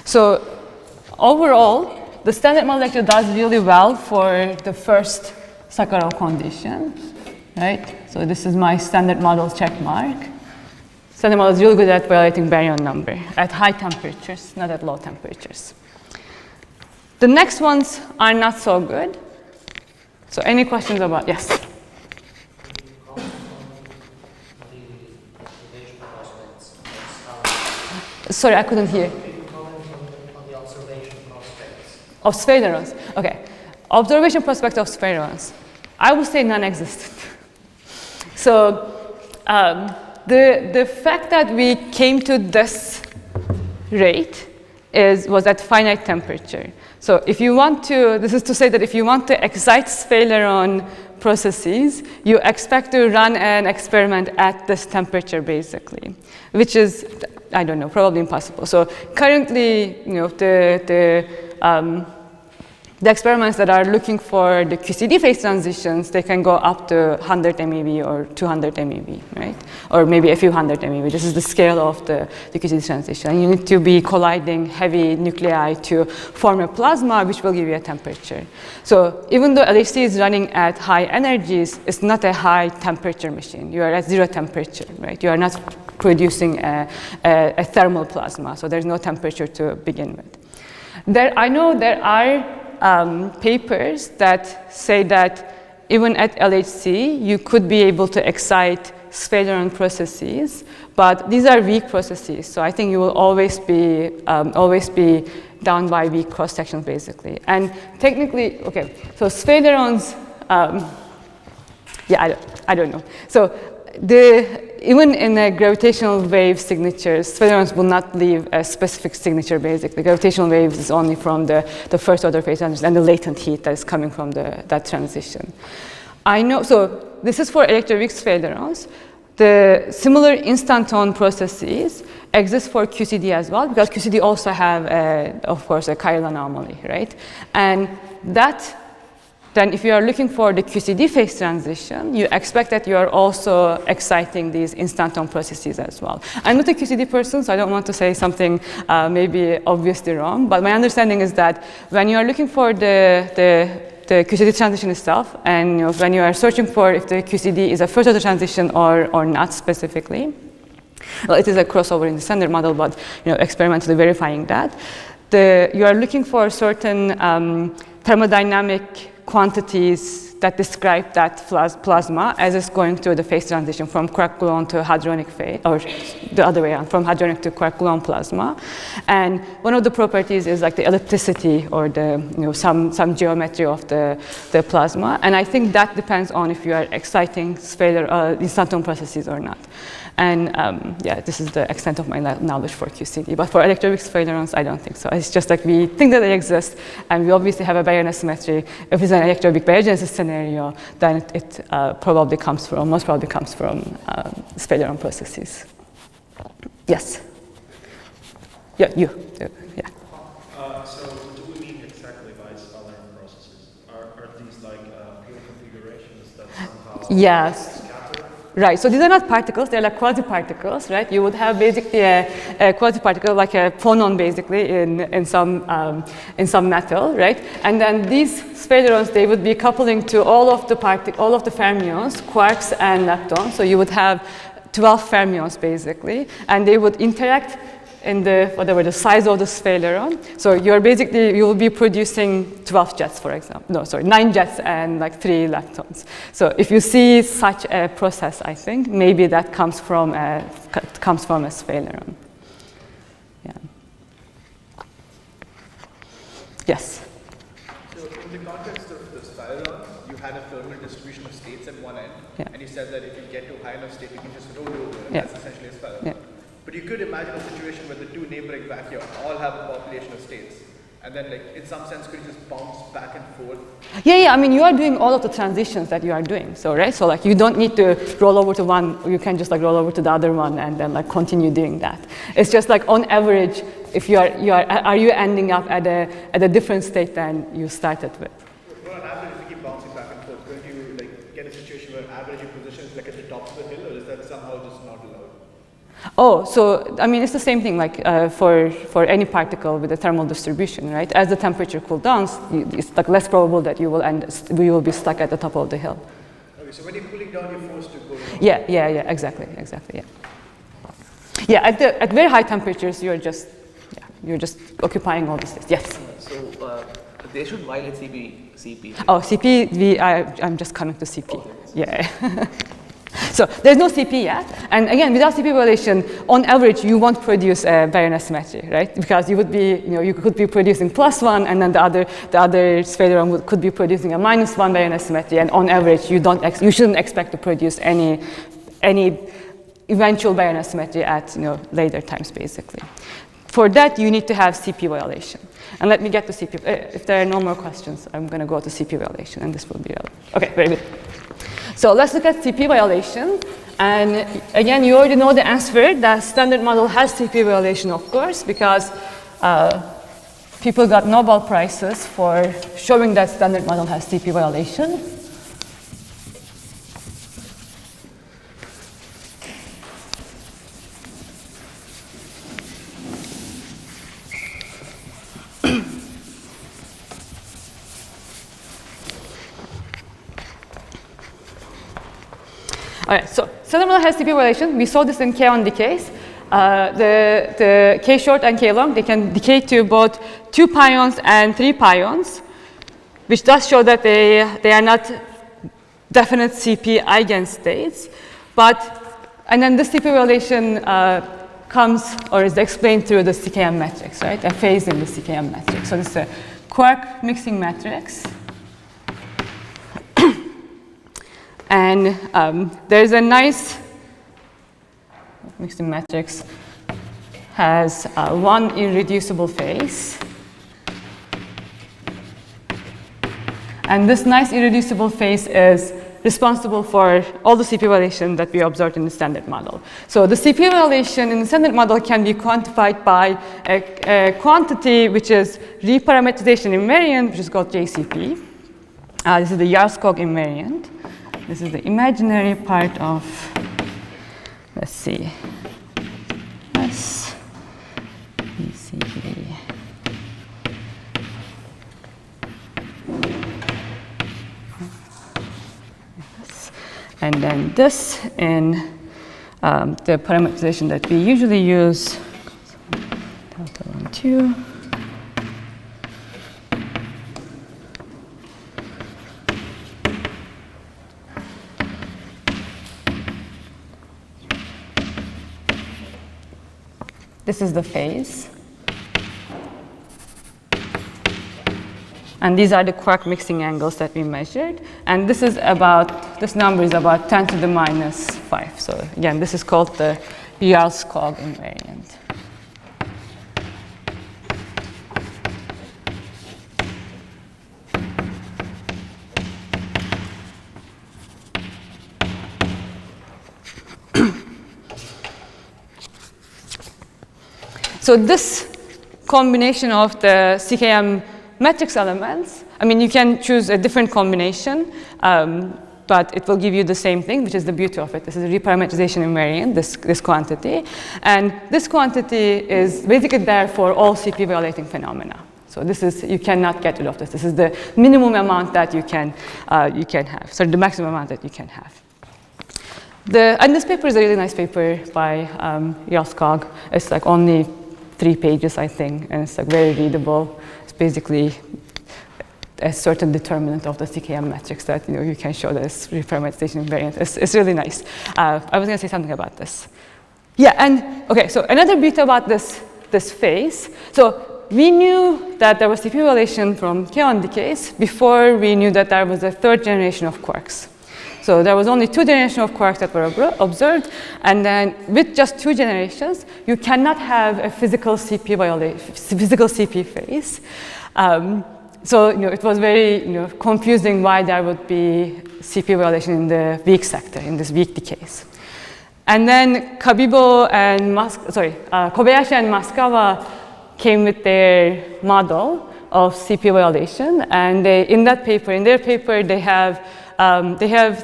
So overall, the standard model actually does really well for the first Sakharov condition, right? So this is my standard model check mark. Standard model is really good at violating baryon number at high temperatures, not at low temperatures. The next ones are not so good. So any questions about, yes? Sorry, I couldn't hear. On the observation prospects of sphalerons. Okay, observation prospect of sphalerons. I would say non-existent. So the fact that we came to this rate was at finite temperature. So if you want to, this is to say that if you want to excite sphalerone processes, you expect to run an experiment at this temperature basically, which is, I don't know, probably impossible. So currently, the experiments that are looking for the QCD phase transitions, they can go up to 100 MeV or 200 MeV, right? Or maybe a few hundred MeV. This is the scale of the QCD transition. And you need to be colliding heavy nuclei to form a plasma, which will give you a temperature. So even though LHC is running at high energies, it's not a high temperature machine. You are at 0 temperature, right? You are not producing a thermal plasma, so there's no temperature to begin with. I know there are papers that say that even at LHC, you could be able to excite sphalerone processes, but these are weak processes. So I think you will always be down by weak cross sections, basically. And technically, okay, so sphalerons, yeah, I don't know. So even in a gravitational wave signatures, sphalerons will not leave a specific signature, basically. Gravitational waves is only from the first order phase transition and the latent heat that is coming from that transition. I know, so this is for electroweak sphalerons. The similar instanton processes exist for QCD as well, because QCD also have, of course, a chiral anomaly, right? And then if you are looking for the QCD phase transition, you expect that you are also exciting these instanton processes as well. I'm not a QCD person, so I don't want to say something maybe obviously wrong, but my understanding is that when you are looking for the QCD transition itself, and when you are searching for if the QCD is a first order transition or not specifically, well, it is a crossover in the standard model, but experimentally verifying that, you are looking for certain thermodynamic quantities that describe that plasma as it's going through the phase transition from quark-gluon to hadronic phase, or the other way around, from hadronic to quark-gluon plasma. And one of the properties is like the ellipticity or the, some geometry of the plasma. And I think that depends on if you are exciting instanton processes or not. And yeah, this is the extent of my knowledge for QCD. But for electroweak sphalerons, I don't think so. It's just like we think that they exist, and we obviously have a baryon symmetry. If it's an electroweak baryogenesis scenario, then it probably comes from, most probably comes from sphaleron processes. Yes? Yeah, you. Yeah. So what do we mean exactly by sphaleron processes? Are these like pure configurations that somehow Yes. scatter? Right, so these are not particles, they're like quasi-particles, right? You would have basically a quasi-particle, like a phonon basically in some metal, right? And then these sphalerons, they would be coupling to all of the fermions, quarks and leptons. So you would have 12 fermions basically, and they would interact in the size of the sphaleron. So you will be producing 12 jets, for example. No, sorry, 9 jets and like 3 leptons. So if you see such a process, I think maybe that comes from a sphaleron. Yeah. Yes. So in the context of the sphalerons, you had a thermal distribution of states at one end, Yeah. and you said that if you get to a high enough state, you can just roll over, and Yeah. that's essentially a sphaleron. Yeah. But you could imagine a situation where the two neighboring vacua all have a population of states, and then, like, in some sense, could you just bounce back and forth? Yeah, I mean, you are doing all of the transitions that you are doing, so, right? So, like, you don't need to roll over to one, you can just, like, roll over to the other one and then, like, continue doing that. It's just, like, on average, if are you ending up at a different state than you started with? Well, on average, if you keep bouncing back and forth, don't you, like, get a situation where average position is, like, at the top of the hill, or is that somehow just not allowed? Oh, so, I mean, it's the same thing, like, for any particle with a thermal distribution, right? As the temperature cools down, it's, like, less probable that you will be stuck at the top of the hill. Okay, so when you're cooling down, you're forced to go down. Yeah, exactly, yeah. Yeah, at very high temperatures, you're just occupying all the space. Yes? So they should violate CP. Oh, CP, I'm just coming to CP. Okay. Yeah. So there's no CP yet, and again, without CP violation, on average, you won't produce a baryon symmetry, right? Because you would be, you could be producing +1, and then the other sphaleron could be producing a -1 baryon symmetry, and on average, you shouldn't expect to produce any eventual baryon symmetry at later times, basically. For that, you need to have CP violation. And let me get to CP. If there are no more questions, I'm going to go to CP violation, and this will be relevant. Okay, very good. So let's look at CP violation. And again, you already know the answer. The standard model has CP violation, of course, because people got Nobel Prizes for showing that standard model has CP violation. All right, so standard model has CP violation. We saw this in K-on decays. The K short and K long, they can decay to both 2 pions and 3 pions, which does show that they are not definite CP eigenstates. And then this CP violation comes or is explained through the CKM matrix, right? A phase in the CKM matrix. So this is a quark mixing matrix. And there's a nice mixing matrix has one irreducible phase. And this nice irreducible phase is responsible for all the CP violation that we observed in the standard model. So the CP violation in the standard model can be quantified by a quantity which is reparametrization invariant, which is called JCP. This is the Yarskog invariant. This is the imaginary part of, let's see, S, B, C, D. And then this in the parameterization that we usually use, delta 1, 2, This is the phase. And these are the quark mixing angles that we measured. And this number is about 10 to the minus 5. So again, this is called the Yarlskog invariant. So this combination of the CKM matrix elements, I mean, you can choose a different combination, but it will give you the same thing, which is the beauty of it. This is a reparametrization invariant, this quantity. And this quantity is basically there for all CP violating phenomena. So this is, you cannot get rid of this. This is the minimum amount that you can have, so the maximum amount that you can have. And this paper is a really nice paper by Yarlskog. It's like only 3 pages, I think, and it's like very readable. It's basically a certain determinant of the CKM matrix that you can show this reparametrization invariant. It's really nice. I was going to say something about this. Yeah, and okay, so another beauty about this phase. So we knew that there was CP violation from kaon decays before we knew that there was a 3rd generation of quarks. So there was only 2 generations of quarks that were observed, and then with just 2 generations, you cannot have a physical CP phase. So it was very confusing why there would be CP violation in the weak sector, in this weak decays. And then Kobayashi and Maskawa came with their model of CP violation, and in their paper, they have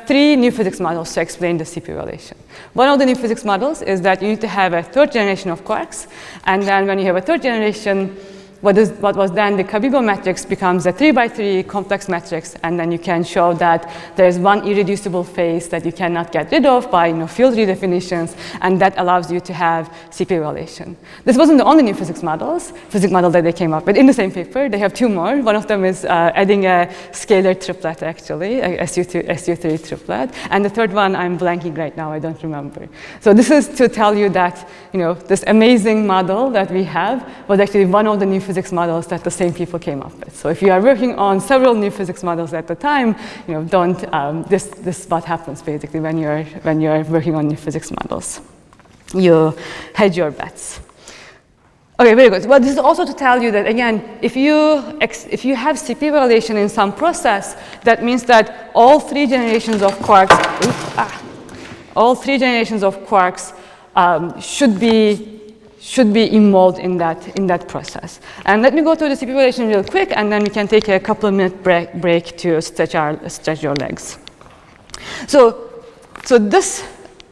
3 new physics models to explain the CP violation. One of the new physics models is that you need to have a 3rd generation of quarks, and then when you have a 3rd generation, what was then the Kabibov matrix becomes a 3x3 complex matrix, and then you can show that there's one irreducible phase that you cannot get rid of by field redefinitions, and that allows you to have CP violation. This wasn't the only new physics model that they came up with. In the same paper, they have 2 more. One of them is adding a scalar triplet, actually, a SU3 triplet, and the 3rd one I'm blanking right now, I don't remember. So this is to tell you that this amazing model that we have was actually one of the new physics models that the same people came up with. So if you are working on several new physics models at the time, this is what happens basically when you're working on new physics models. You hedge your bets. Okay, very good. Well, this is also to tell you that again, if you have CP violation in some process, that means that all 3 generations of quarks, should be involved in that process. And let me go through the CP violation real quick, and then we can take a couple of minute break to stretch your legs. So this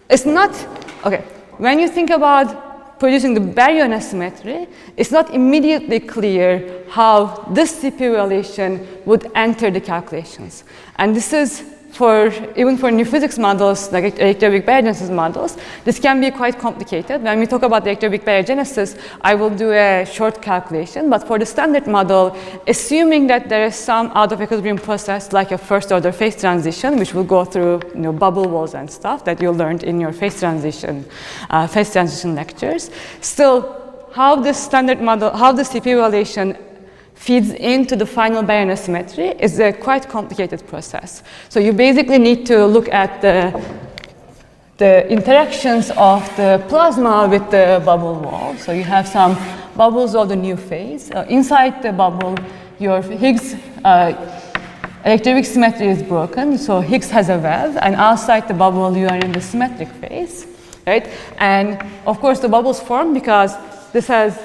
is not okay. When you think about producing the baryon symmetry, it's not immediately clear how this CP violation would enter the calculations, and this is even for new physics models, like electroweak baryogenesis models, this can be quite complicated. When we talk about the electroweak baryogenesis, I will do a short calculation, but for the standard model, assuming that there is some out of equilibrium process, like a first order phase transition, which will go through bubble walls and stuff that you learned in your phase transition lectures, still, how this standard model, how the CP violation feeds into the final baryon symmetry is a quite complicated process. So you basically need to look at the interactions of the plasma with the bubble wall. So you have some bubbles of the new phase. Inside the bubble, your Higgs electroweak symmetry is broken, so Higgs has a web, and outside the bubble, you are in the symmetric phase, right? And of course, the bubbles form because this has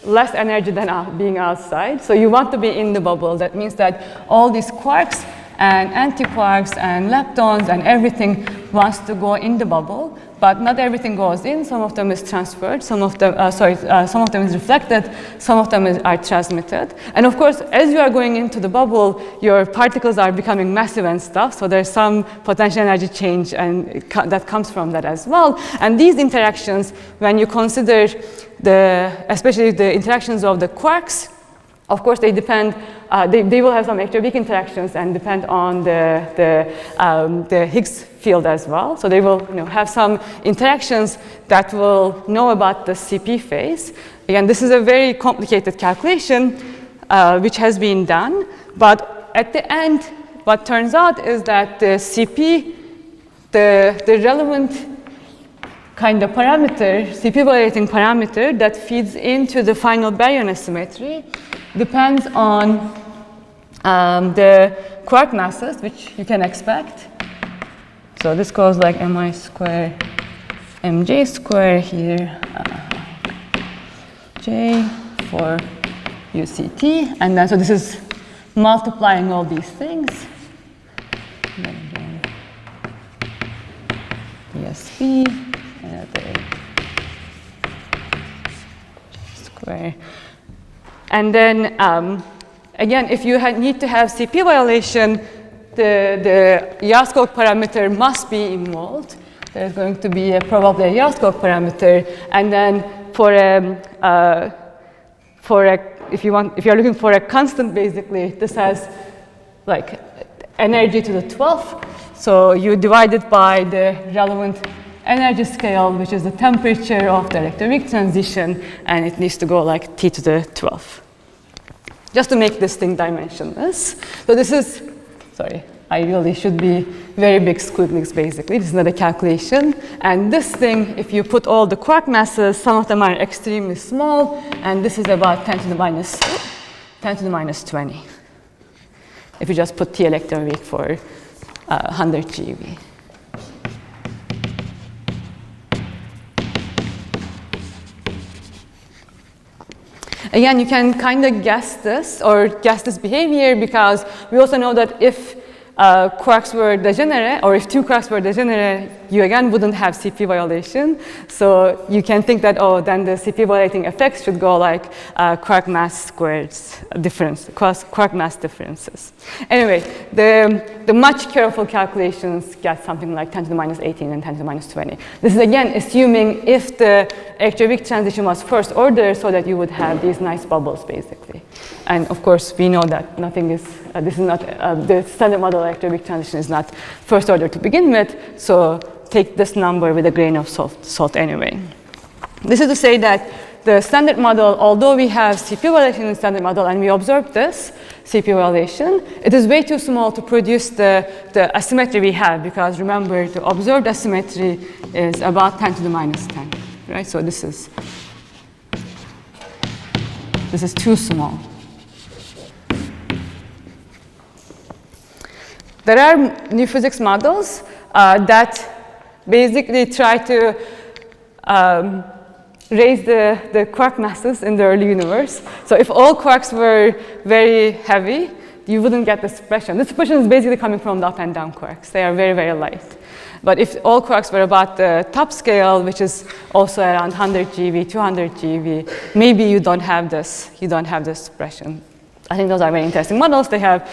less energy than being outside. So you want to be in the bubble. That means that all these quarks and antiquarks and leptons and everything wants to go in the bubble, but not everything goes in. Some of them is transferred, some of them is reflected, some of them are transmitted. And of course, as you are going into the bubble, your particles are becoming massive and stuff, so there's some potential energy change and that comes from that as well. And these interactions, when you consider especially the interactions of the quarks Of course, they depend. They will have some extra-weak interactions and depend on the Higgs field as well. So they will have some interactions that will know about the CP phase. Again, this is a very complicated calculation which has been done. But at the end, what turns out is that the CP, the relevant kind of parameter, CP evaluating parameter that feeds into the final baryon asymmetry depends on the quark masses, which you can expect. So this goes like mi square mj square here, j for UCT. And then so this is multiplying all these things. And then again, ESP, another square. And then, again, if you need to have CP violation, the Yaskov parameter must be involved. There's going to be probably a Yaskov parameter. And then if you're looking for a constant, basically, this has like energy to the 12th. So you divide it by the relevant energy scale, which is the temperature of the electroweak transition, and it needs to go like T to the 12th. Just to make this thing dimensionless. So this is, sorry, I really should be very big squigglies, basically. This is not a calculation. And this thing, if you put all the quark masses, some of them are extremely small, and this is about 10 to the minus 20. If you just put T electroweak for 100 GeV. Again, you can kind of guess this behavior, because we also know that if quarks were degenerate, or if two quarks were degenerate, you again wouldn't have CP violation. So you can think that, oh, then the CP violating effects should go like quark mass squareds difference, quark mass differences. Anyway, the much careful calculations get something like 10 to the minus 18 and 10 to the minus 20. This is again assuming if the electroweak transition was first order, so that you would have these nice bubbles, basically. And of course, we know that nothing is, this is not, the standard model electroweak transition is not first order to begin with, so take this number with a grain of salt anyway. This is to say that the standard model, although we have CP violation in the standard model, and we observed this CP violation, it is way too small to produce the asymmetry we have, because remember, the observed asymmetry is about 10 to the minus 10, right? So this is too small. There are new physics models that basically try to raise the quark masses in the early universe. So if all quarks were very heavy, you wouldn't get this suppression. This suppression is basically coming from the up and down quarks. They are very, very light. But if all quarks were about the top scale, which is also around 100 GeV, 200 GeV, maybe you don't have this suppression. I think those are very interesting models. They have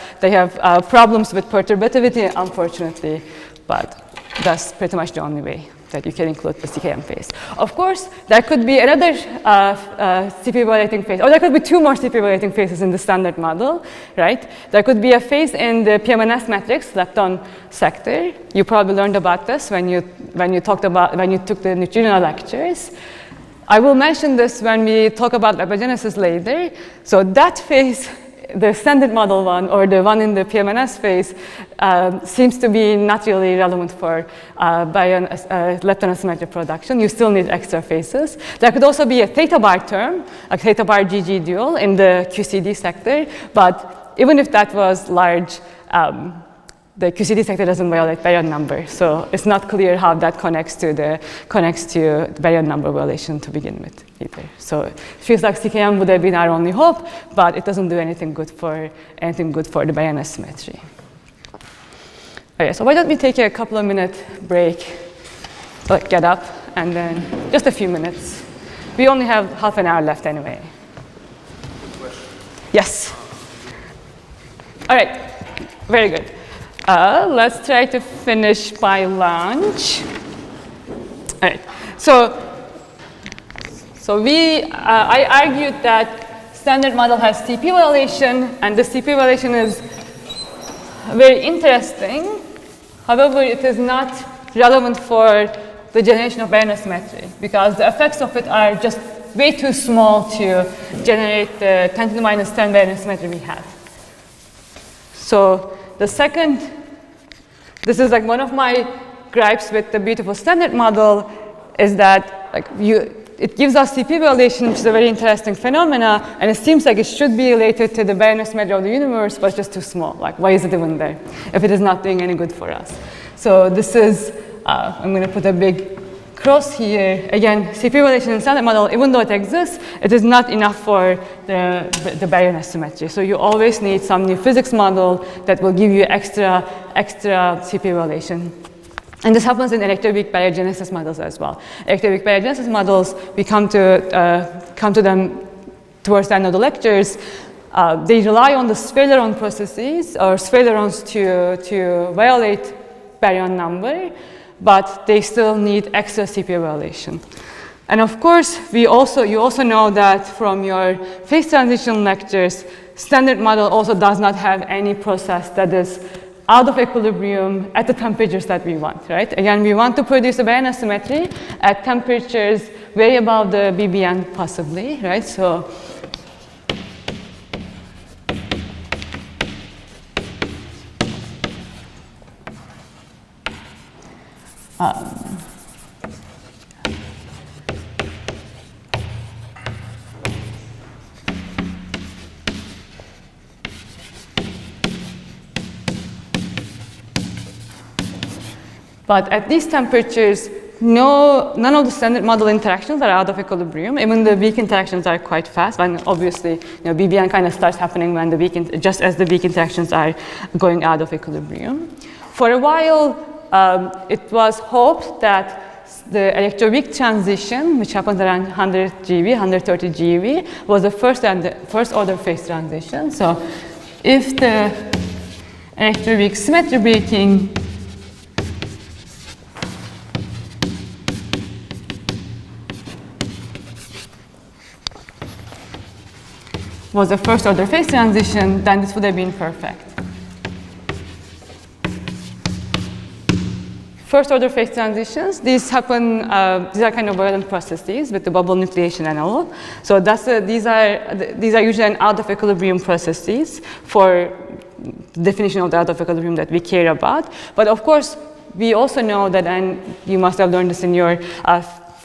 problems with perturbativity, unfortunately, but that's pretty much the only way that you can include the CKM phase. Of course, there could be another CP violating phase, or there could be two more CP violating phases in the standard model, right? There could be a phase in the PMNS matrix, lepton sector. You probably learned about this when you took the neutrino lectures. I will mention this when we talk about Leptogenesis later. So that phase, the standard model one, or the one in the PMNS phase, seems to be not really relevant for lepton asymmetric production. You still need extra phases. There could also be a theta bar term, a theta bar GG dual in the QCD sector, but even if that was large, the QCD sector doesn't violate baryon number, so it's not clear how that connects to the baryon number violation to begin with either. So it feels like CKM would have been our only hope, but it doesn't do anything good for the baryon asymmetry. Okay, so why don't we take a couple of minute break, like get up, and then just a few minutes. We only have half an hour left anyway. Question. Yes. All right. Very good. Let's try to finish by lunch. All right. So I argued that standard model has CP violation, and the CP violation is very interesting. However, it is not relevant for the generation of Bayesian symmetry because the effects of it are just way too small to generate the 10 to the minus 10 Bayesian symmetry we have. So the second, this is like one of my gripes with the beautiful standard model is that like it gives us CP violation, which is a very interesting phenomena, and it seems like it should be related to the Bayesian symmetry of the universe, but it's just too small. Like, why is it even there if it is not doing any good for us? So this is, I'm going to put a big cross here. Again, CP violation in standard model, even though it exists, it is not enough for the Bayesian symmetry. So you always need some new physics model that will give you extra CP violation. And this happens in electroweak baryogenesis models as well. Electroweak baryogenesis models, we come to them towards the end of the lectures. They rely on the sphaleron processes or sphalerons to violate baryon number, but they still need extra CP violation. And of course, you also know that from your phase transition lectures, standard model also does not have any process that is out of equilibrium at the temperatures that we want, right? Again, we want to produce a Bayesian symmetry at temperatures way above the BBN possibly, right? So but at these temperatures, none of the standard model interactions are out of equilibrium. Even the weak interactions are quite fast. And obviously, BBN kind of starts happening when just as the weak interactions are going out of equilibrium. For a while, it was hoped that the electroweak transition, which happens around 100 GeV, 130 GeV, was the first order phase transition. So if the electroweak symmetry breaking was a first order phase transition, then this would have been perfect. First order phase transitions, these happen, these are kind of violent processes with the bubble nucleation and all. So these are usually an out of equilibrium processes for the definition of the out of equilibrium that we care about. But of course, we also know that, and you must have learned this in your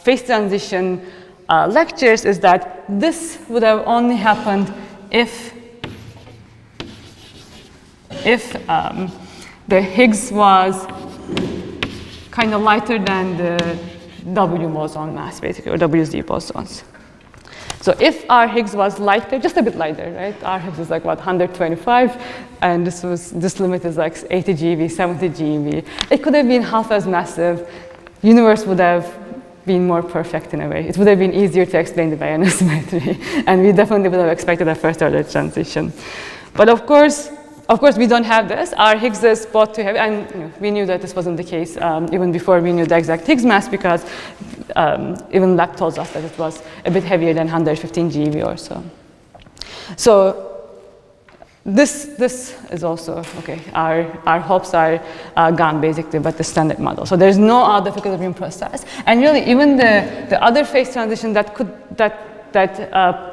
phase transition lectures, is that this would have only happened if the Higgs was kind of lighter than the W boson mass, basically, or WZ bosons. So if our Higgs was lighter, just a bit lighter, right? Our Higgs is like, what, 125, and this limit is like 80 GeV, 70 GeV. It could have been half as massive. Universe would have been more perfect in a way. It would have been easier to explain the Bayesian symmetry, and we definitely would have expected a first order transition. But of course, we don't have this. Our Higgs is both too heavy, and we knew that this wasn't the case even before we knew the exact Higgs mass, because even Lab told us that it was a bit heavier than 115 GeV or so. So this is also, okay, our hopes are gone basically, but the standard model. So there's no out of equilibrium process. And really, even the other phase transition that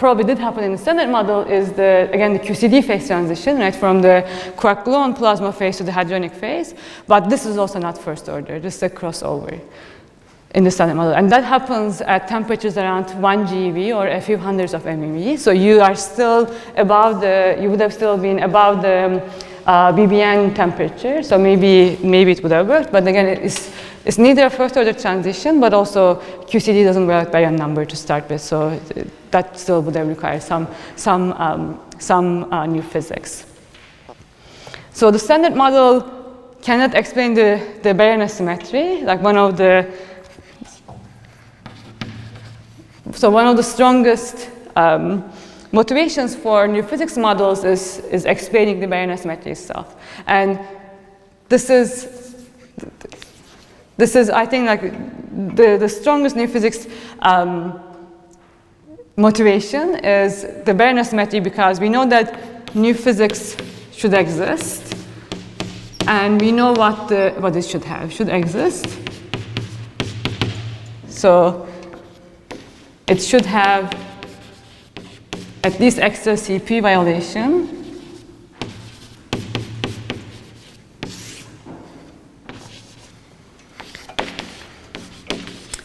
probably did happen in the standard model is again the QCD phase transition, right, from the quark-gluon plasma phase to the hadronic phase. But this is also not first order. This is a crossover in the standard model. And that happens at temperatures around 1 GeV or a few hundreds of MeV. So you are still above you would have still been above the BBN temperature. So maybe it would have worked. But again, it's neither a first order transition, but also QCD doesn't work by a number to start with. So that still would have required some new physics. So the standard model cannot explain the Bayesian symmetry. Like one of the strongest motivations for new physics models is explaining the Bayesian symmetry itself. And this is I think, like the strongest new physics motivation is the baryon symmetry, because we know that new physics should exist, and we know what it should have. Should exist. So it should have at least extra CP violation.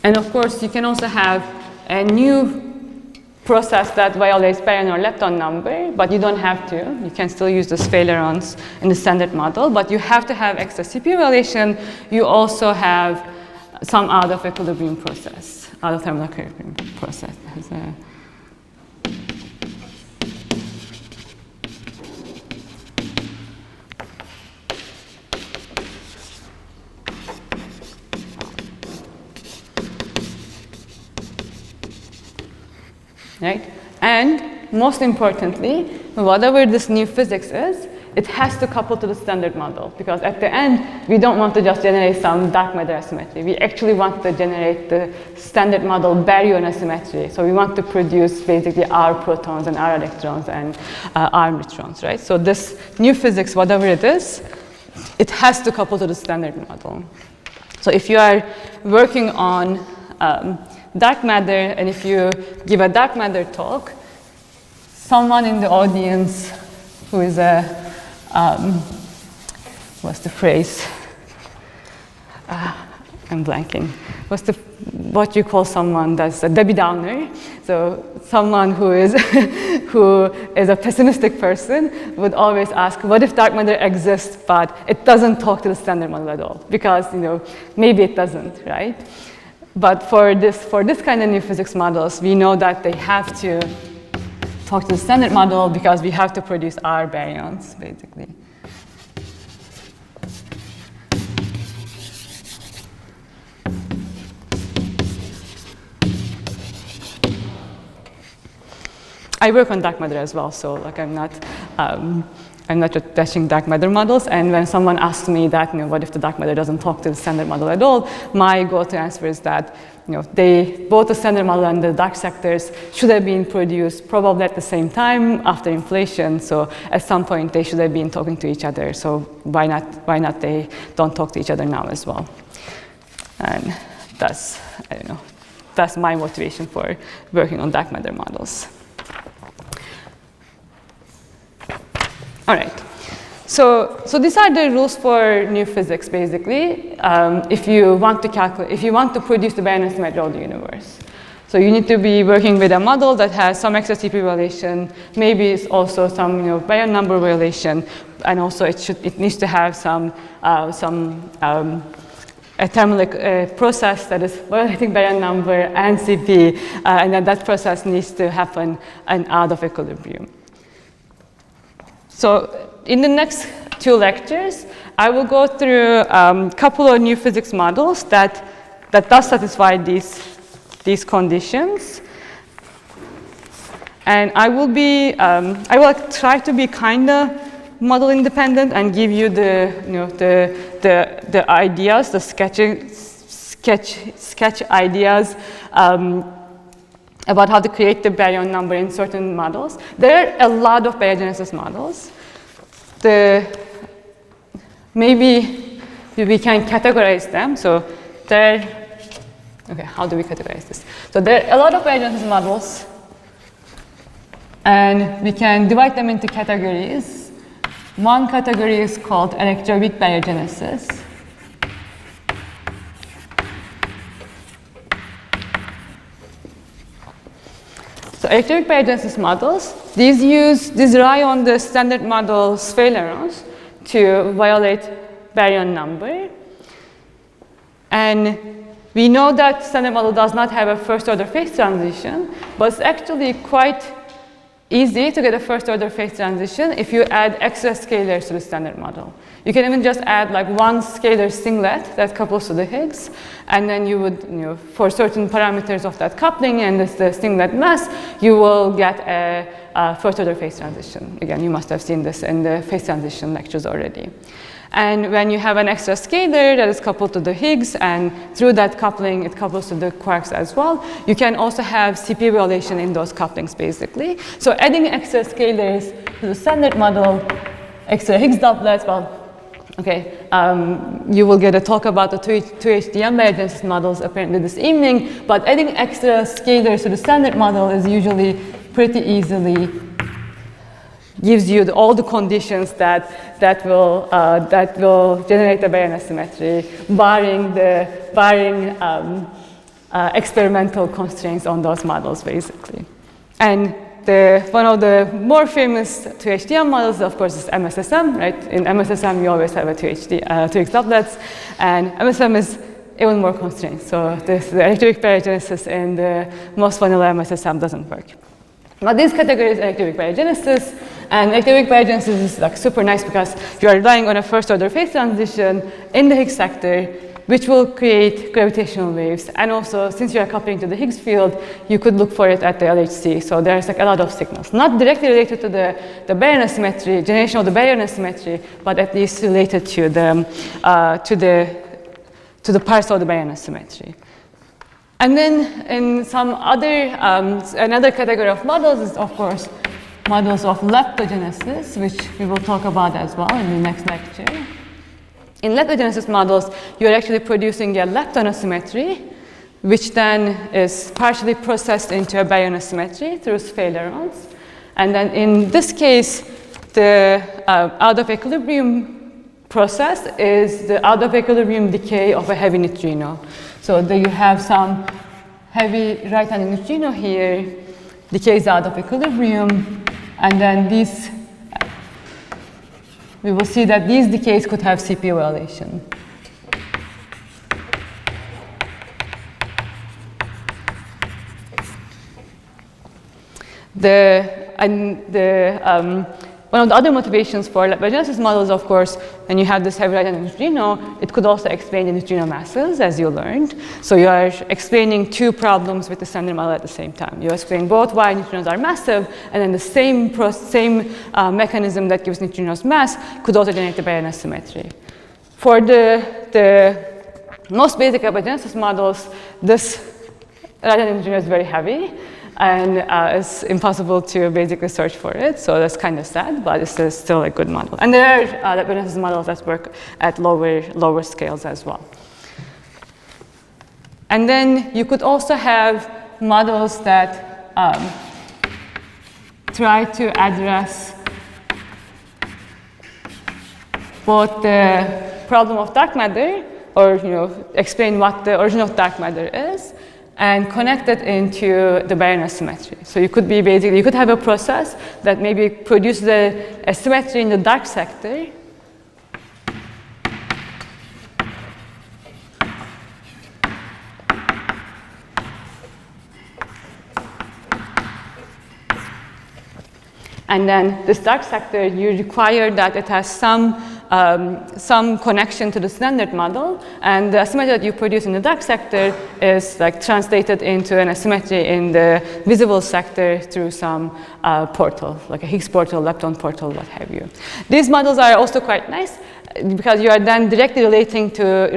And of course, you can also have a new process that violates baryon or lepton number, but you don't have to. You can still use those failerons in the standard model, but you have to have extra CP violation. You also have some out of equilibrium process, out of thermal equilibrium process. Right? And most importantly, whatever this new physics is, it has to couple to the standard model, because at the end, we don't want to just generate some dark matter asymmetry. We actually want to generate the standard model baryon asymmetry. So we want to produce basically our protons and our electrons and our neutrons, right? So this new physics, whatever it is, it has to couple to the standard model. So if you are working on dark matter, and if you give a dark matter talk, someone in the audience who is a, what's the phrase? I'm blanking. What you call someone that's a Debbie Downer? So someone who is a pessimistic person would always ask, what if dark matter exists, but it doesn't talk to the standard model at all? Because maybe it doesn't, right? But for this kind of new physics models, we know that they have to talk to the standard model because we have to produce our baryons, basically. I work on dark matter as well, so I'm not just testing dark matter models. And when someone asks me that, what if the dark matter doesn't talk to the standard model at all, my go-to answer is that, both the standard model and the dark sectors should have been produced probably at the same time after inflation. So at some point they should have been talking to each other. So why not they don't talk to each other now as well? And that's my motivation for working on dark matter models. All right, so these are the rules for new physics, basically. If you want to produce the baryon symmetry of the universe, so you need to be working with a model that has some extra CP violation, maybe it's also some baryon number violation, and also it needs to have some a thermal process that is violating baryon number and CP, and then that process needs to happen and out of equilibrium. So in the next 2 lectures, I will go through a couple of new physics models that does satisfy these conditions. And I will try to be kind of model independent and give you the ideas, the sketch ideas about how to create the baryon number in certain models. There are a lot of baryogenesis models. Maybe we can categorize them. So how do we categorize this? So there are a lot of baryogenesis models, and we can divide them into categories. One category is called electroweak baryogenesis. So electroweak baryogenesis models, these rely on the standard model's failerons to violate baryon number. And we know that standard model does not have a first order phase transition, but it's actually quite easy to get a first order phase transition if you add extra scalars to the standard model. You can even just add one scalar singlet that couples to the Higgs, and then you would, for certain parameters of that coupling and the singlet mass, you will get a first order phase transition. Again, you must have seen this in the phase transition lectures already. And when you have an extra scalar that is coupled to the Higgs, and through that coupling, it couples to the quarks as well, you can also have CP violation in those couplings, basically. So adding extra scalars to the standard model, extra Higgs doublets, well, okay, you will get a talk about the 2HDM baryogenesis models apparently this evening, but adding extra scalars to the standard model is usually pretty easily gives you all the conditions that will generate a baryon asymmetry, barring experimental constraints on those models, basically. And one of the more famous 2HDM models, of course, is MSSM, right? In MSSM, you always have a 2X doublets, and MSSM is even more constrained. So the electroweak baryogenesis in the most vanilla MSSM doesn't work. Now, this category is electroweak baryogenesis, and electroweak baryogenesis is like super nice because you are relying on a first-order phase transition in the Higgs sector, which will create gravitational waves. And also, since you are coupling to the Higgs field, you could look for it at the LHC. So there's like a lot of signals, not directly related to the baryon asymmetry, generation of the baryon asymmetry, but at least related to the parts of the baryon asymmetry. And then in some other, another category of models is, of course, models of leptogenesis, which we will talk about as well in the next lecture. In leptogenesis models, you're actually producing a lepton asymmetry, which then is partially processed into a baryon asymmetry through sphalerons. And then in this case, the out of equilibrium process is the out of equilibrium decay of a heavy neutrino. So you have some heavy right-hand neutrino here, decays out of equilibrium, and then these, we will see that these decays could have CP violation. One of the other motivations for Baryogenesis models, of course, when you have this heavy right-hand neutrino, it could also explain the neutrino masses, as you learned. So you are explaining two problems with the standard model at the same time. You explain both why neutrinos are massive, and then the same mechanism that gives neutrinos mass could also generate the baryon asymmetry. For the most basic Baryogenesis models, this right-hand neutrino is very heavy, and it's impossible to basically search for it, so that's kind of sad, but it's still a good model. And there are Baryogenesis models that work at lower scales as well. And then you could also have models that try to address both the problem of dark matter, or explain what the origin of dark matter is, and connect it into the baryon asymmetry. So you could have a process that maybe produces a symmetry in the dark sector, and then this dark sector, you require that it has some connection to the standard model, and the asymmetry that you produce in the dark sector is like translated into an asymmetry in the visible sector through some portal, like a Higgs portal, lepton portal, what have you. These models are also quite nice because you are then directly relating to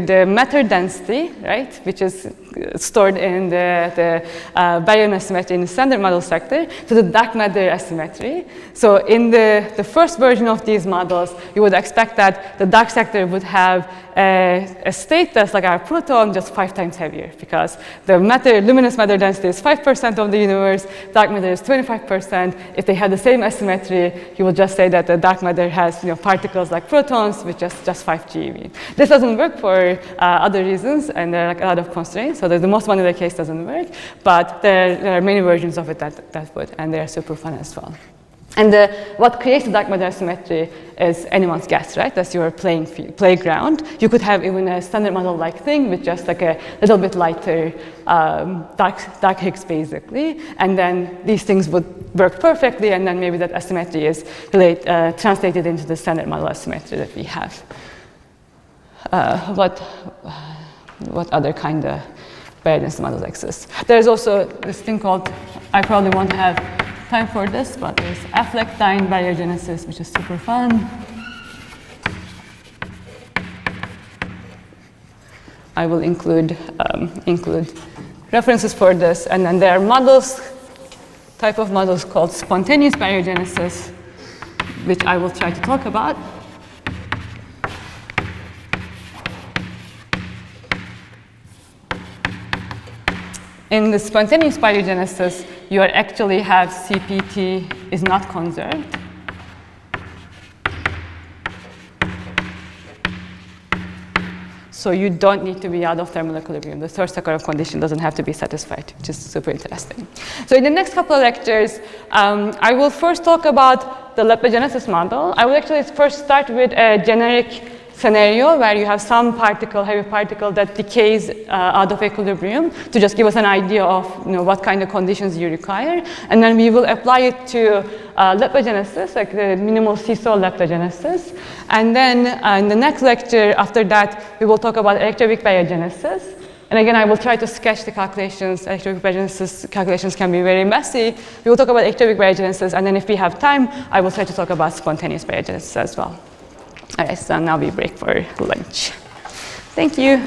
the matter density, right, which is stored in the baryon asymmetry in the standard model sector, to the dark matter asymmetry. So in the first version of these models, you would expect that the dark sector would have a state that's like our proton, just 5 times heavier, because the luminous matter density is 5% of the universe, dark matter is 25%. If they have the same asymmetry, you would just say that the dark matter has particles like protons with just 5 GeV. This doesn't work for other reasons, and there are like a lot of constraints. So the most vanilla case doesn't work, but there are many versions of it that would, and they are super fun as well. And what creates the dark matter asymmetry is anyone's guess, right? That's your playground. You could have even a standard model-like thing with just like a little bit lighter dark Higgs, basically. And then these things would work perfectly, and then maybe that asymmetry is translated into the standard model asymmetry that we have. What other kind of baryogenesis models exist? There's also this thing called, I probably won't have time for this, but there's afflectine baryogenesis, which is super fun. I will include references for this. And then there are models, type of models called spontaneous baryogenesis, which I will try to talk about. In the spontaneous baryogenesis, you actually have CPT is not conserved. So you don't need to be out of thermal equilibrium. The third Sakharov condition doesn't have to be satisfied, which is super interesting. So in the next couple of lectures, I will first talk about the leptogenesis model. I will actually first start with a generic scenario where you have some particle, heavy particle that decays out of equilibrium to just give us an idea of what kind of conditions you require. And then we will apply it to leptogenesis, like the minimal seesaw leptogenesis. And then in the next lecture after that, we will talk about electroweak baryogenesis. And again, I will try to sketch the calculations. Electroweak baryogenesis calculations can be very messy. We will talk about electroweak baryogenesis, and then if we have time, I will try to talk about spontaneous baryogenesis as well. All right, so now we break for lunch. Thank you.